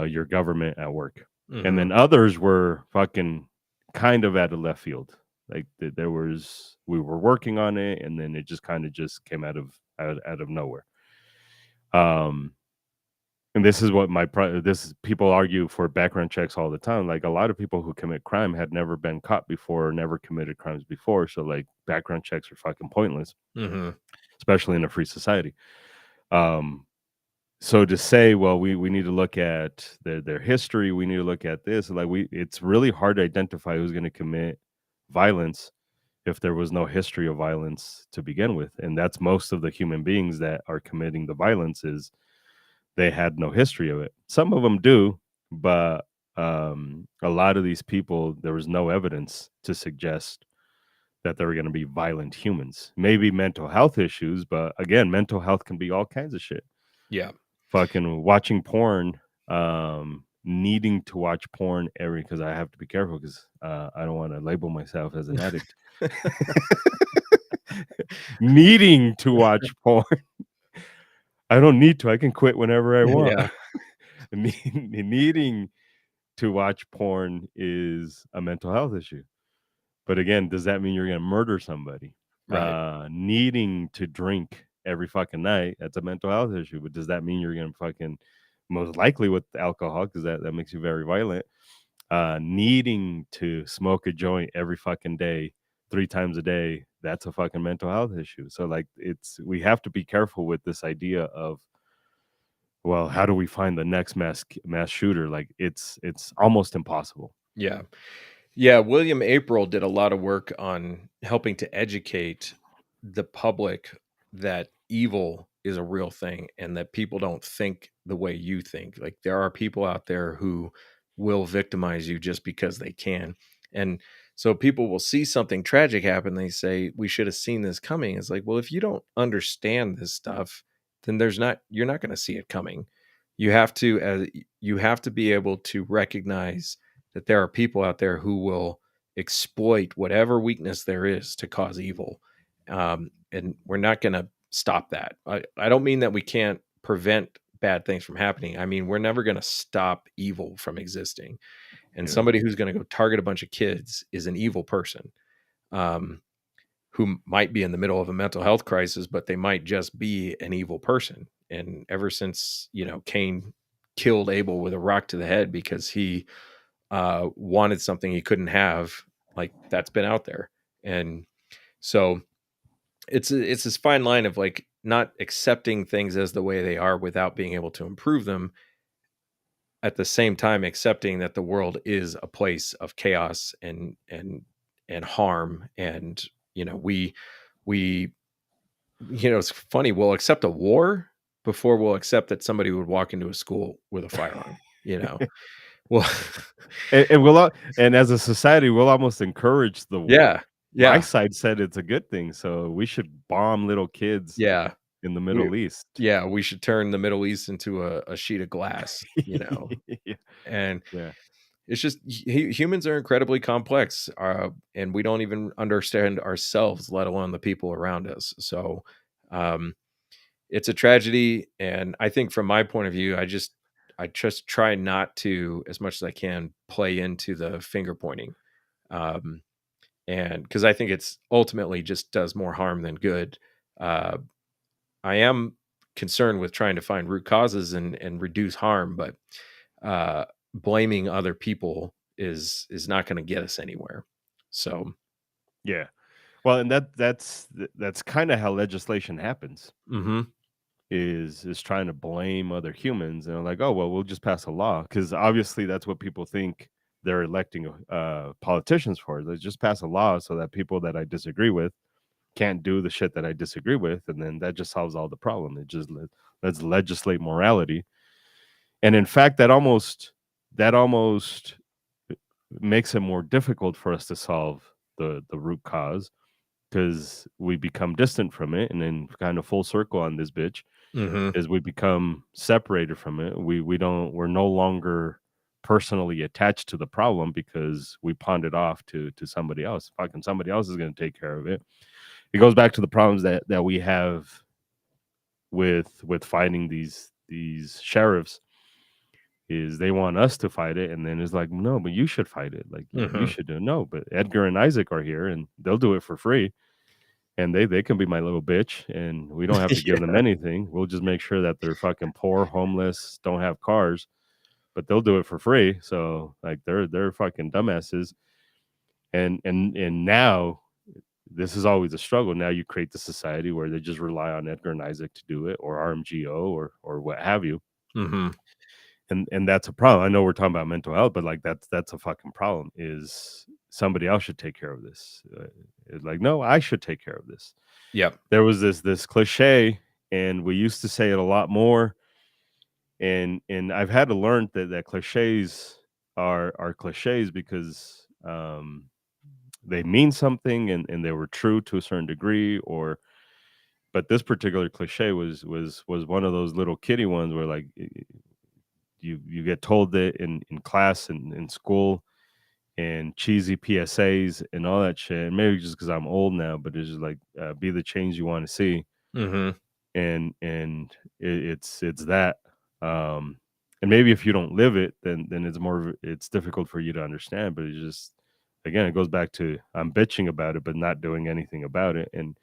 Your government at work, and Hmm. then others were fucking kind of at a left field. Like there was, we were working on it, and then it just kind of just came out of nowhere. Um, and this is what this people argue for background checks all the time. Like a lot of people who commit crime had never been caught before, never committed crimes before. So like background checks are fucking pointless, Hmm. especially in a free society. Um, so to say, well, we need to look at their history, we need to look at this, like it's really hard to identify who's going to commit violence if there was no history of violence to begin with. And that's most of the human beings that are committing the violence, is they had no history of it. Some of them do, but a lot of these people, there was no evidence to suggest that they were going to be violent humans. Maybe mental health issues, but again, mental health can be all kinds of shit. Yeah. Fucking watching porn, needing to watch porn every, because I have to be careful because I don't want to label myself as an addict. Needing to watch porn. I don't need to. I can quit whenever I want. Yeah. Needing to watch porn is a mental health issue. But again, does that mean you're going to murder somebody? Right. Needing to drink every fucking night, that's a mental health issue. But does that mean you're going to fucking, most likely with alcohol, because that makes you very violent, needing to smoke a joint every fucking day, 3 times a day, that's a fucking mental health issue. So like we have to be careful with this idea of, well, how do we find the next mass shooter? Like it's almost impossible. Yeah. Yeah, William April did a lot of work on helping to educate the public that evil is a real thing and that people don't think the way you think. Like, there are people out there who will victimize you just because they can. And so people will see something tragic happen, they say, we should have seen this coming. It's like, well, if you don't understand this stuff, then you're not going to see it coming. You have to be able to recognize that there are people out there who will exploit whatever weakness there is to cause evil. And we're not going to stop that. I don't mean that we can't prevent bad things from happening. I mean, we're never going to stop evil from existing. And Yeah. somebody who's going to go target a bunch of kids is an evil person, um, who might be in the middle of a mental health crisis, but they might just be an evil person. And ever since, Cain killed Abel with a rock to the head because he wanted something he couldn't have, like, that's been out there. And so it's this fine line of, like, not accepting things as the way they are without being able to improve them, at the same time accepting that the world is a place of chaos and harm. And we it's funny, we'll accept a war before we'll accept that somebody would walk into a school with a firearm. Well, And and as a society, we'll almost encourage the war. yeah, My yeah, side said it's a good thing, so we should bomb little kids yeah. in the We Middle East. Yeah, we should turn the Middle East into a sheet of glass. Yeah, And yeah, it's just, humans are incredibly complex, and we don't even understand ourselves, let alone the people around us. So, um, it's a tragedy, and I think from my point of view, I just try not to, as much as I can, play into the finger pointing, um, and because I think it's ultimately just does more harm than good. Uh, I am concerned with trying to find root causes and reduce harm, but blaming other people is not going to get us anywhere. So, yeah. Well, and that's kind of how legislation happens. mhm, Is trying to blame other humans, and like, oh well, we'll just pass a law because obviously that's what people think they're electing politicians for. They just pass a law so that people that I disagree with can't do the shit that I disagree with, and then that just solves all the problem. Let's legislate morality, and in fact, that almost makes it more difficult for us to solve the root cause because we become distant from it, and then kind of full circle on this bitch mhm, is we become separated from it. We're no longer personally attached to the problem because we pawned it off to somebody else. Fucking somebody else is going to take care of it. It goes back to the problems that we have with finding these sheriffs is they want us to fight it, and then it's like, no, but you should fight it. Like you mhm. should do. No, but Edgar and Isaac are here and they'll do it for free, and they can be my little bitch, and we don't have to give them Yeah. anything. We'll just make sure that they're fucking poor, homeless, don't have cars, but they'll do it for free. So like they're fucking dumbasses. And now this is always a struggle. Now you create the society where they just rely on Edgar and Isaac to do it, or RMGO, or what have you. Mhm. And that's a problem. I know we're talking about mental health, but like that's a fucking problem. Is somebody else should take care of this? It's like, no, I should take care of this. Yep. There was this cliche, and we used to say it a lot more. And I've had to learn that cliches are cliches because they mean something, and they were true to a certain degree. Or but this particular cliche was one of those little kitty ones where like you get told that in class and in school, and cheesy PSAs and all that shit. And maybe just because I'm old now, but it's just like be the change you want to see. Mhm. And it's that. um and maybe if you don't live it, then it's difficult for you to understand. But it's just, again, it goes back to I'm bitching about it but not doing anything about it. And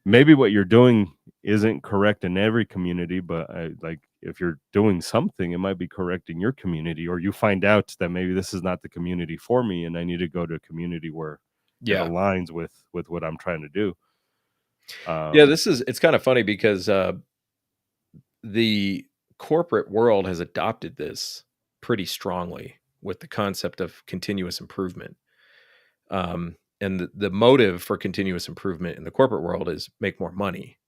maybe what you're doing isn't correct in every community, but like if you're doing something, it might be correct in your community, or you find out that maybe this is not the community for me and I need to go to a community where it Yeah. aligns with what I'm trying to do. Yeah, um it's kind of funny because, the corporate world has adopted this pretty strongly with the concept of continuous improvement. And the motive for continuous improvement in the corporate world is make more money,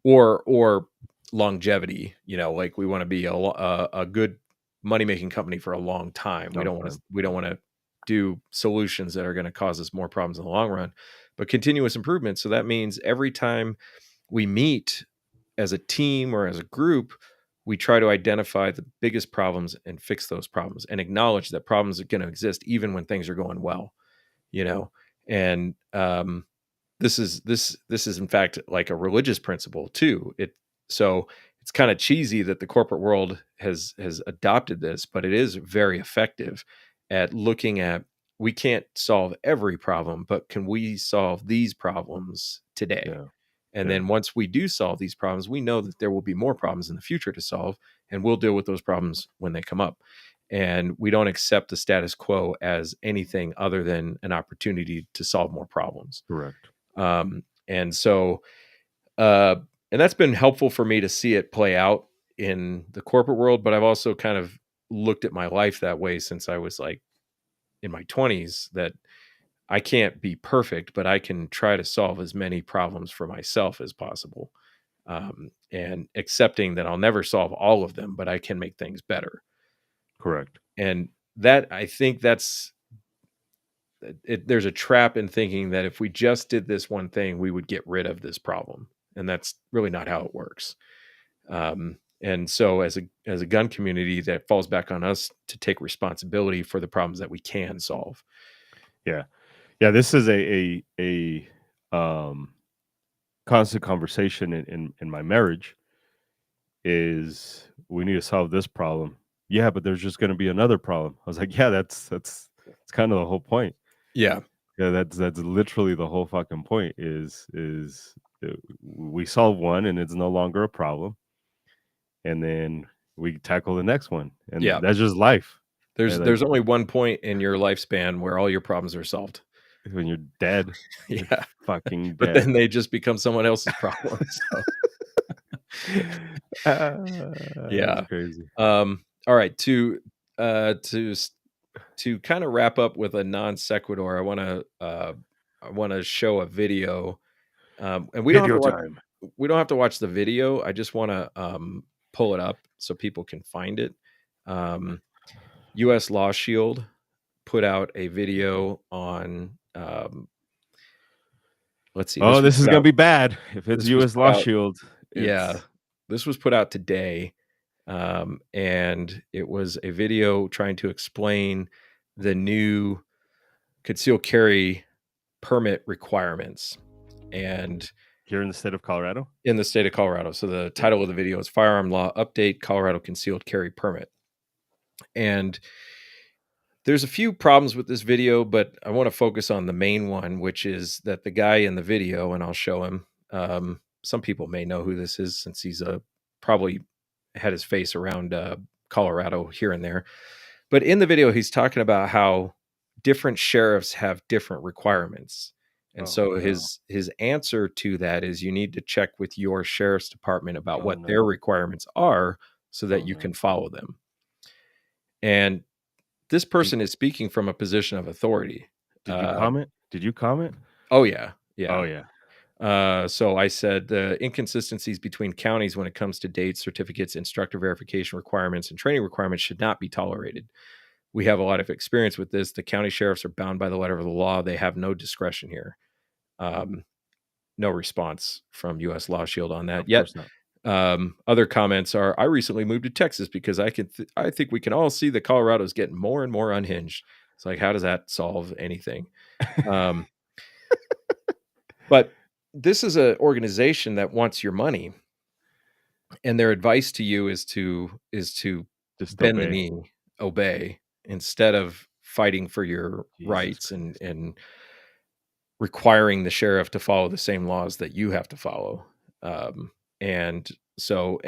or longevity. Like, we want to be a good money making company for a long time. We Long don't want to time. we don't want to do solutions that are going to cause us more problems in the long run, but continuous improvement. So that means every time we meet as a team or as a group, we try to identify the biggest problems and fix those problems and acknowledge that problems are going to exist even when things are going well, you know. And this is in fact like a religious principle too. So it's kind of cheesy that the corporate world has adopted this, but it is very effective at looking at, we can't solve every problem, but can we solve these problems today? Yeah. And Yeah. then once we do solve these problems, we know that there will be more problems in the future to solve, and we'll deal with those problems when they come up. And we don't accept the status quo as anything other than an opportunity to solve more problems. Correct. And so, uh, and that's been helpful for me to see it play out in the corporate world. But I've also kind of looked at my life that way since I was like in my 20s, that I can't be perfect, but I can try to solve as many problems for myself as possible. And accepting that I'll never solve all of them, but I can make things better. Correct. And that, I think that's there's a trap in thinking that if we just did this one thing, we would get rid of this problem. And that's really not how it works. And so as a gun community, that falls back on us to take responsibility for the problems that we can solve. Yeah. Yeah. This is a constant conversation in my marriage is we need to solve this problem. Yeah, but there's just going to be another problem. I was like, yeah, that's kind of the whole point. Yeah. Yeah, that's literally the whole fucking point is we solve one and it's no longer a problem, and then we tackle the next one, Yeah. and that's just life. And like There's only one point in your lifespan where all your problems are solved. when you're dead, you're Yeah. fucking But dead. then they just become someone else's problem. So That's yeah. crazy. All right. To kind of wrap up with a non sequitur, I want to show a video. And Video time. we don't have to watch the video. I just want to pull it up so people can find it. US Law Shield put out a video on let's see. Oh, this is gonna be bad if it's This was U.S. put Law out, Shield. yeah. It's This was put out today. And it was a video trying to explain the new concealed carry permit requirements. And here in the state of Colorado. in the state of Colorado. So the title of the video is Firearm Law Update Colorado Concealed Carry Permit. And there's a few problems with this video, but I want to focus on the main one, which is that the guy in the video, and I'll show him. Some people may know who this is since he's probably had his face around Colorado here and there. But in the video, he's talking about how different sheriffs have different requirements. And Oh so no. his answer to that is you need to check with your sheriff's department about Oh what their no. requirements are so that Oh you no. can follow them. And this Did, person is speaking from a position of authority. did you comment? Did you comment? Oh yeah, Oh yeah. yeah. So I said the inconsistencies between counties when it comes to dates, certificates, instructor verification requirements, and training requirements should not be tolerated. We have a lot of experience with this. The county sheriffs are bound by the letter of the law. They have no discretion here. No response from U.S. Law Shield on that Of yet. course not. Other comments are, I recently moved to Texas because I think we can all see that Colorado's getting more and more unhinged. It's like, how does that solve anything? But this is an organization that wants your money, and their advice to you is to Just bend the obey. knee, obey, instead of fighting for your Jesus rights Christ. and requiring the sheriff to follow the same laws that you have to follow. And so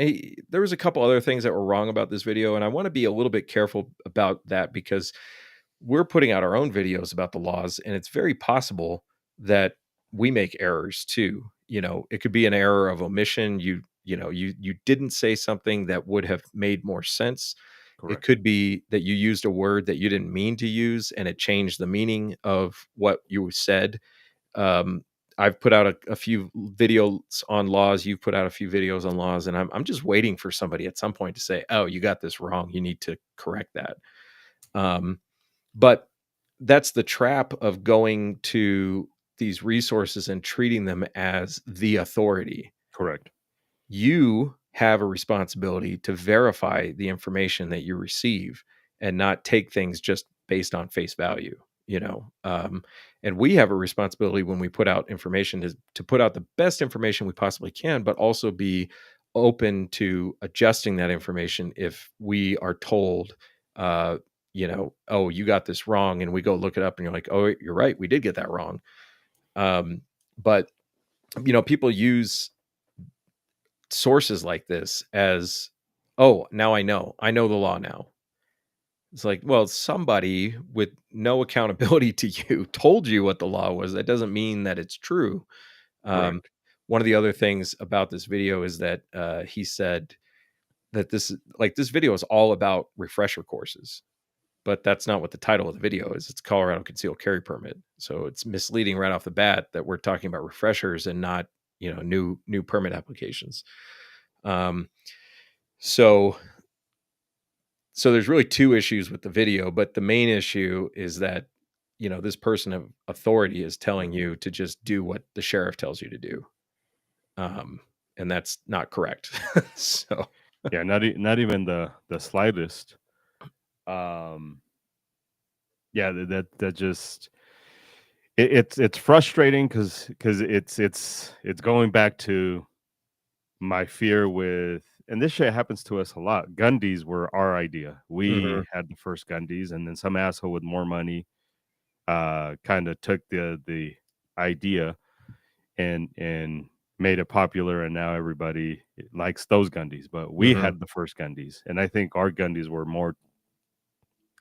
there was a couple other things that were wrong about this video, and I want to be a little bit careful about that because we're putting out our own videos about the laws, and it's very possible that we make errors too. It could be an error of omission. You didn't say something that would have made more sense. It Correct. could be that you used a word that you didn't mean to use, and it changed the meaning of what you said. I've put out a few videos on laws. You've put out a few videos on laws, and I'm just waiting for somebody at some point to say, "Oh, you got this wrong. You need to correct that." But that's the trap of going to these resources and treating them as the authority. Correct. You have a responsibility to verify the information that you receive and not take things just based on face value. And we have a responsibility when we put out information to put out the best information we possibly can, but also be open to adjusting that information if we are told, oh, you got this wrong, and we go look it up, and you're like, oh, you're right, we did get that wrong. But people use sources like this as, oh, now I know the law now. It's like, well, somebody with no accountability to you told you what the law was. That doesn't mean that it's true. Um, Correct. One of the other things about this video is that he said that this video is all about refresher courses, but that's not what the title of the video is. It's Colorado Concealed Carry Permit. So it's misleading right off the bat that we're talking about refreshers and not, new permit applications. So there's really two issues with the video, but the main issue is that, this person of authority is telling you to just do what the sheriff tells you to do. And that's not correct. So Yeah, not even the slightest. Um, yeah, that just it's frustrating because it's going back to my fear with, and this shit happens to us a lot. Gundies were our idea. mhm. We had the first Gundies, and then some asshole with more money kind of took the idea and made it popular, and now everybody likes those Gundies. But we Mhm. had the first Gundies, and I think our Gundies were more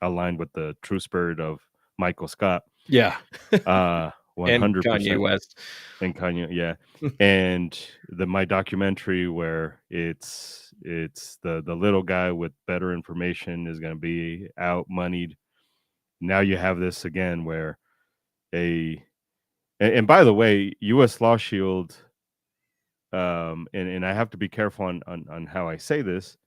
aligned with the true spirit of Michael Scott. Yeah. And Kanye 100%. West. And Kanye, yeah. And my documentary where it's the little guy with better information is going to be out moneyed. Now you have this again where a and by the way, US Law Shield, and I have to be careful on how I say this,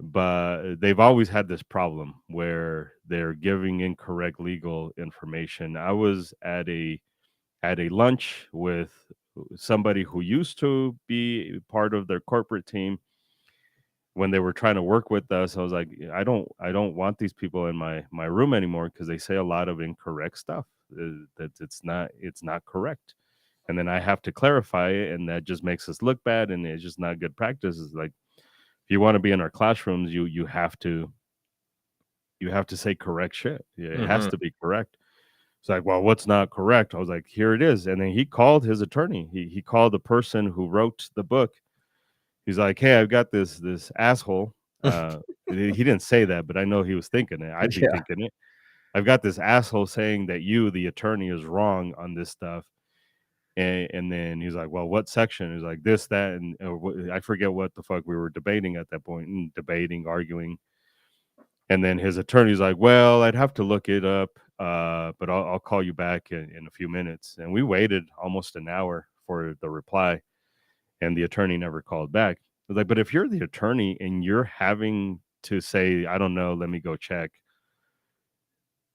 but they've always had this problem where they're giving incorrect legal information. I was at a lunch with somebody who used to be part of their corporate team when they were trying to work with us. I was like, I don't want these people in my room anymore because they say a lot of incorrect stuff that it's not correct. And then I have to clarify it, and that just makes us look bad, and it's just not good practice. It's like if you want to be in our classrooms, you have to say correct shit. Yeah, it has Mhm. to be correct. It's like, well, what's not correct? I was like, here it is. And then he called his attorney. He called the person who wrote the book. He's like, hey, I've got this asshole. He didn't say that, but I know he was thinking it. I'd be Yeah. thinking it. I've got this asshole saying that you, the attorney, is wrong on this stuff. And then he's like, well, what section? He's like, this, that, and I forget what the fuck we were debating at that point, and debating, arguing. And then his attorney's like, well, I'd have to look it up, but I'll call you back in a few minutes. And we waited almost an hour for the reply, and the attorney never called back. I was like, but if you're the attorney and you're having to say, I don't know, let me go check,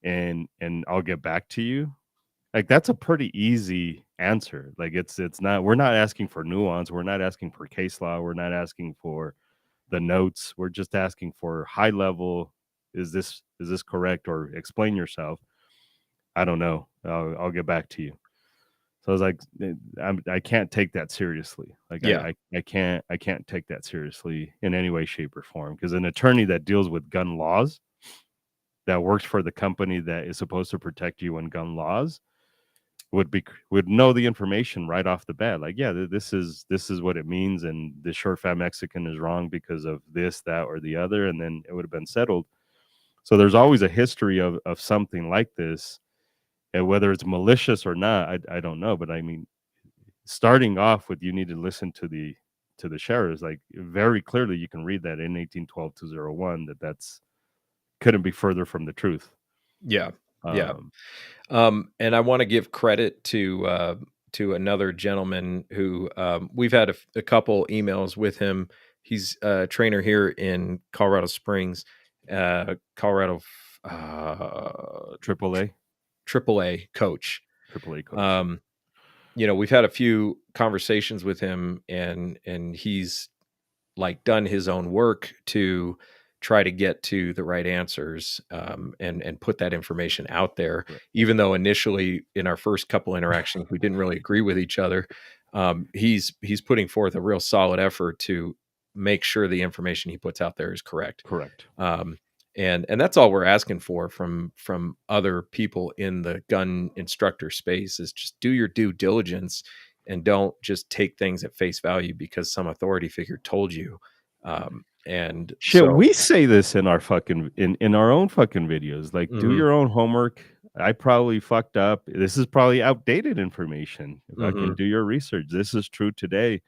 and I'll get back to you, like that's a pretty easy answer. Like it's not, we're not asking for nuance, we're not asking for case law, we're not asking for the notes, we're just asking for high level, is this correct, or explain yourself. I don't know, I'll get back to you. So I was like, I can't take that seriously. Like Yeah. I can't take that seriously in any way, shape, or form. Because an attorney that deals with gun laws, that works for the company that is supposed to protect you in gun laws, would know the information right off the bat. Like, yeah, this is what it means, and this short fat Mexican is wrong because of this, that, or the other, and then it would have been settled. So there's always a history of something like this, and whether it's malicious or not, I don't know. But I mean, starting off with you need to listen to the sheriffs, like very clearly you can read that in 1812-201 that's couldn't be further from the truth. Yeah. Yeah. um And I want to give credit to another gentleman who we've had a couple emails with him. He's a trainer here in Colorado Springs, Colorado Triple A, AAA coach. triple A coach. Um, we've had a few conversations with him, and he's like done his own work to try to get to the right answers, and put that information out there. Right. Even though initially in our first couple interactions we didn't really agree with each other, He's putting forth a real solid effort to make sure the information he puts out there is correct. Correct. And that's all we're asking for from other people in the gun instructor space, is just do your due diligence and don't just take things at face value because some authority figure told you. And Shit, so, we say this in our fucking in our own fucking videos. Like, do mhm, your own homework. I probably fucked up. This is probably outdated information. Fucking mhm, do your research. This is true today.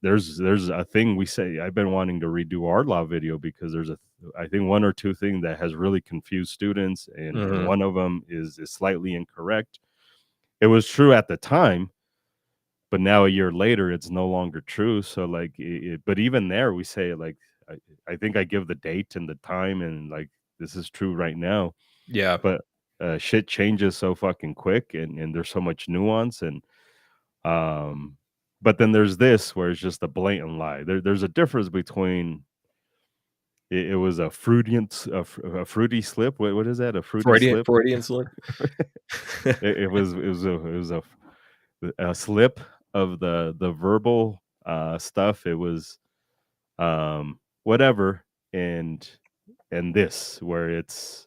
There's a thing we say. I've been wanting to redo our law video because there's I think one or two things that has really confused students, and mhm, one of them is slightly incorrect. It was true at the time, but now a year later it's no longer true. So like but even there we say like I, I think I give the date and the time, and like this is true right now, yeah, but shit changes so fucking quick, and there's so much nuance, and um but then there's this where it's just a blatant lie. There's a difference between it was a a fruity slip. What is that, a fruity slip? Freudian slip. It was a slip of the verbal stuff. It was whatever, and this where it's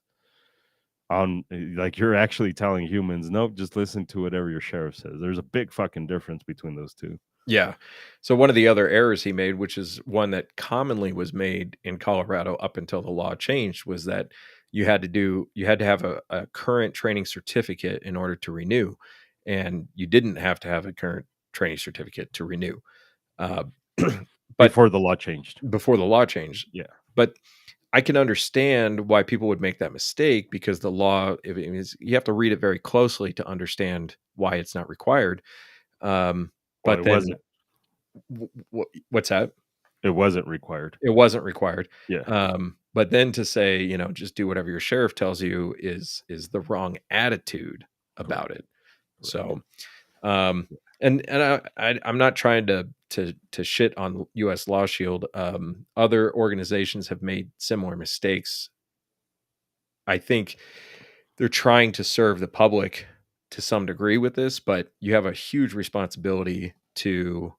on like you're actually telling humans, nope, just listen to whatever your sheriff says. There's a big fucking difference between those two. Yeah. So one of the other errors he made, which is one that commonly was made in Colorado up until the law changed, was that you had to have a current training certificate in order to renew, and you didn't have to have a current training certificate to renew. Uh, but Before the law changed. before the law changed, Yeah. but I can understand why people would make that mistake, because the law, if it is, you have to read it very closely to understand why it's not required. Um, Well, but it then wasn't. what's that? It wasn't required. It wasn't required. Yeah. But then to say, just do whatever your sheriff tells you is the wrong attitude about Correct. it. Correct. So, um, and I'm not trying to shit on U.S. Law Shield. Other organizations have made similar mistakes. I think they're trying to serve the public to some degree with this, but you have a huge responsibility to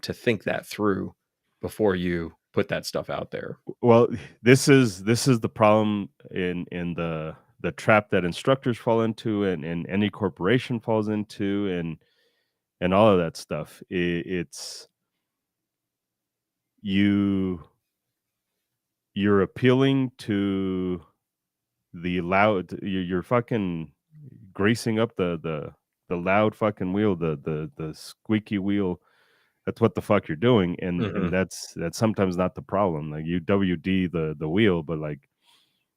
think that through before you put that stuff out there. Well, this is the problem in the trap that instructors fall into, and any corporation falls into, and all of that stuff. It's you you're appealing to the loud. You're fucking greasing up the loud fucking wheel, the squeaky wheel. That's what the fuck you're doing, and Mhm. that's sometimes not the problem. Like you WD the wheel, but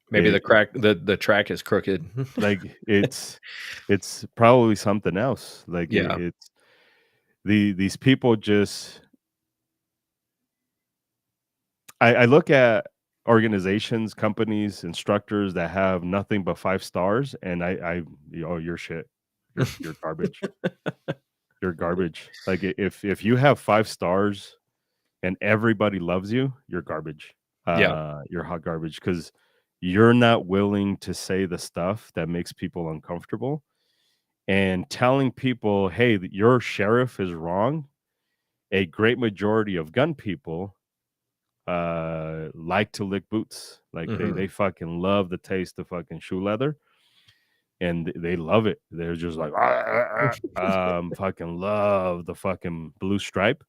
Maybe it the track is crooked. like it's probably something else. Like Yeah. it's these people just. I look at organizations, companies, instructors that have nothing but 5 stars, and oh, you're shit. You're garbage. You're garbage. Like if you have 5 stars and everybody loves you, you're garbage. Yeah. You're hot garbage because you're not willing to say the stuff that makes people uncomfortable, and telling people, hey, your sheriff is wrong. A great majority of gun people like to lick boots. Like Mhm. they fucking love the taste of fucking shoe leather, and they love it. They're just like, fucking love the fucking blue stripe.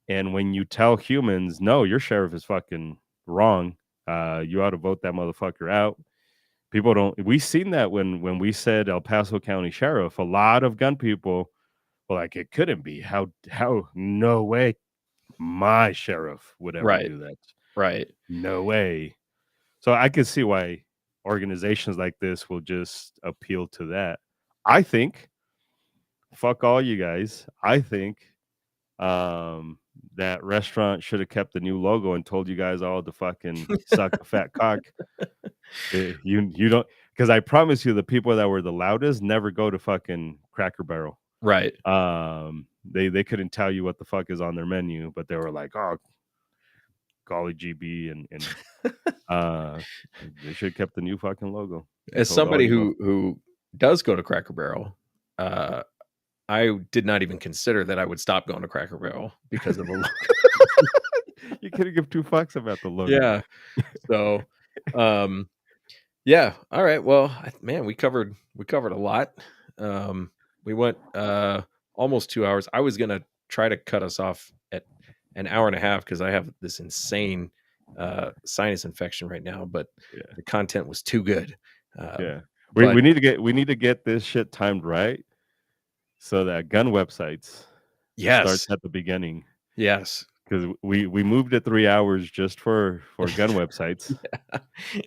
And when you tell humans, no, your sheriff is fucking wrong, you ought to vote that motherfucker out. People don't. We seen that when we said El Paso County Sheriff, a lot of gun people were like, it couldn't be. How? No way. My sheriff would ever Right. do that. Right. No way. So I can see why organizations like this will just appeal to that. I think, fuck all you guys. I think that restaurant should have kept the new logo and told you guys all to fucking suck a fat cock. You don't, because I promise you the people that were the loudest never go to fucking Cracker Barrel. Right. They couldn't tell you what the fuck is on their menu, but they were like, oh, golly GB, and uh they should have kept the new fucking logo and As told all somebody you who does go to Cracker Barrel, uh, I did not even consider that I would stop going to Cracker Barrel because of the lo You couldn't give 2 fucks about the logo. Yeah. So, um, yeah, all right, well, man, we covered a lot. Um, we went, almost 2 hours. I was gonna try to cut us off at an hour and a half because I have this insane, sinus infection right now, but Yeah, the content was too good. yeah. We But need to get this shit timed right so that gun websites starts yes, at the beginning. yes. 'Cause we moved it 3 hours just for gun websites. Yeah.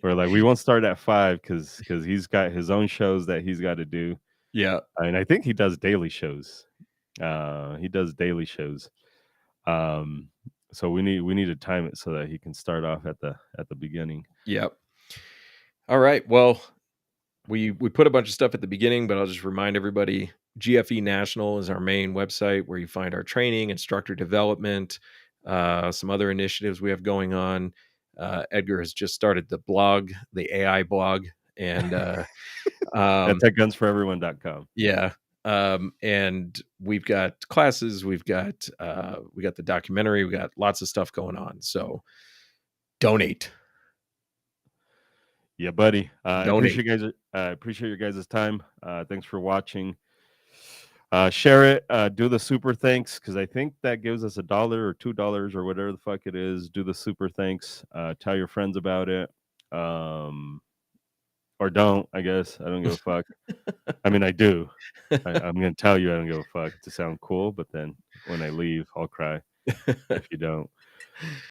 We're like, we won't start at 5 because he's got his own shows that he's gotta do. Yeah, And I think he does daily shows. He does daily shows. Um, so we need to time it so that he can start off at the beginning. yep. All right, well, we put a bunch of stuff at the beginning, but I'll just remind everybody GFE National is our main website where you find our training, instructor development, some other initiatives we have going on. Edgar has just started the blog, the AI blog, and That's um, at gunsforeveryone.com. yeah, and we've got classes, we got the documentary, we got lots of stuff going on. So donate, Yeah, buddy. donate. I appreciate your guys' time. Thanks for watching. Share it. Do the super thanks because I think that gives us $1 or $2 or whatever the fuck it is. Do the super thanks. Tell your friends about it. Um, or don't. I guess I don't give a fuck. I mean, I do. I'm gonna tell you I don't give a fuck to sound cool, but then when I leave, I'll cry if you don't.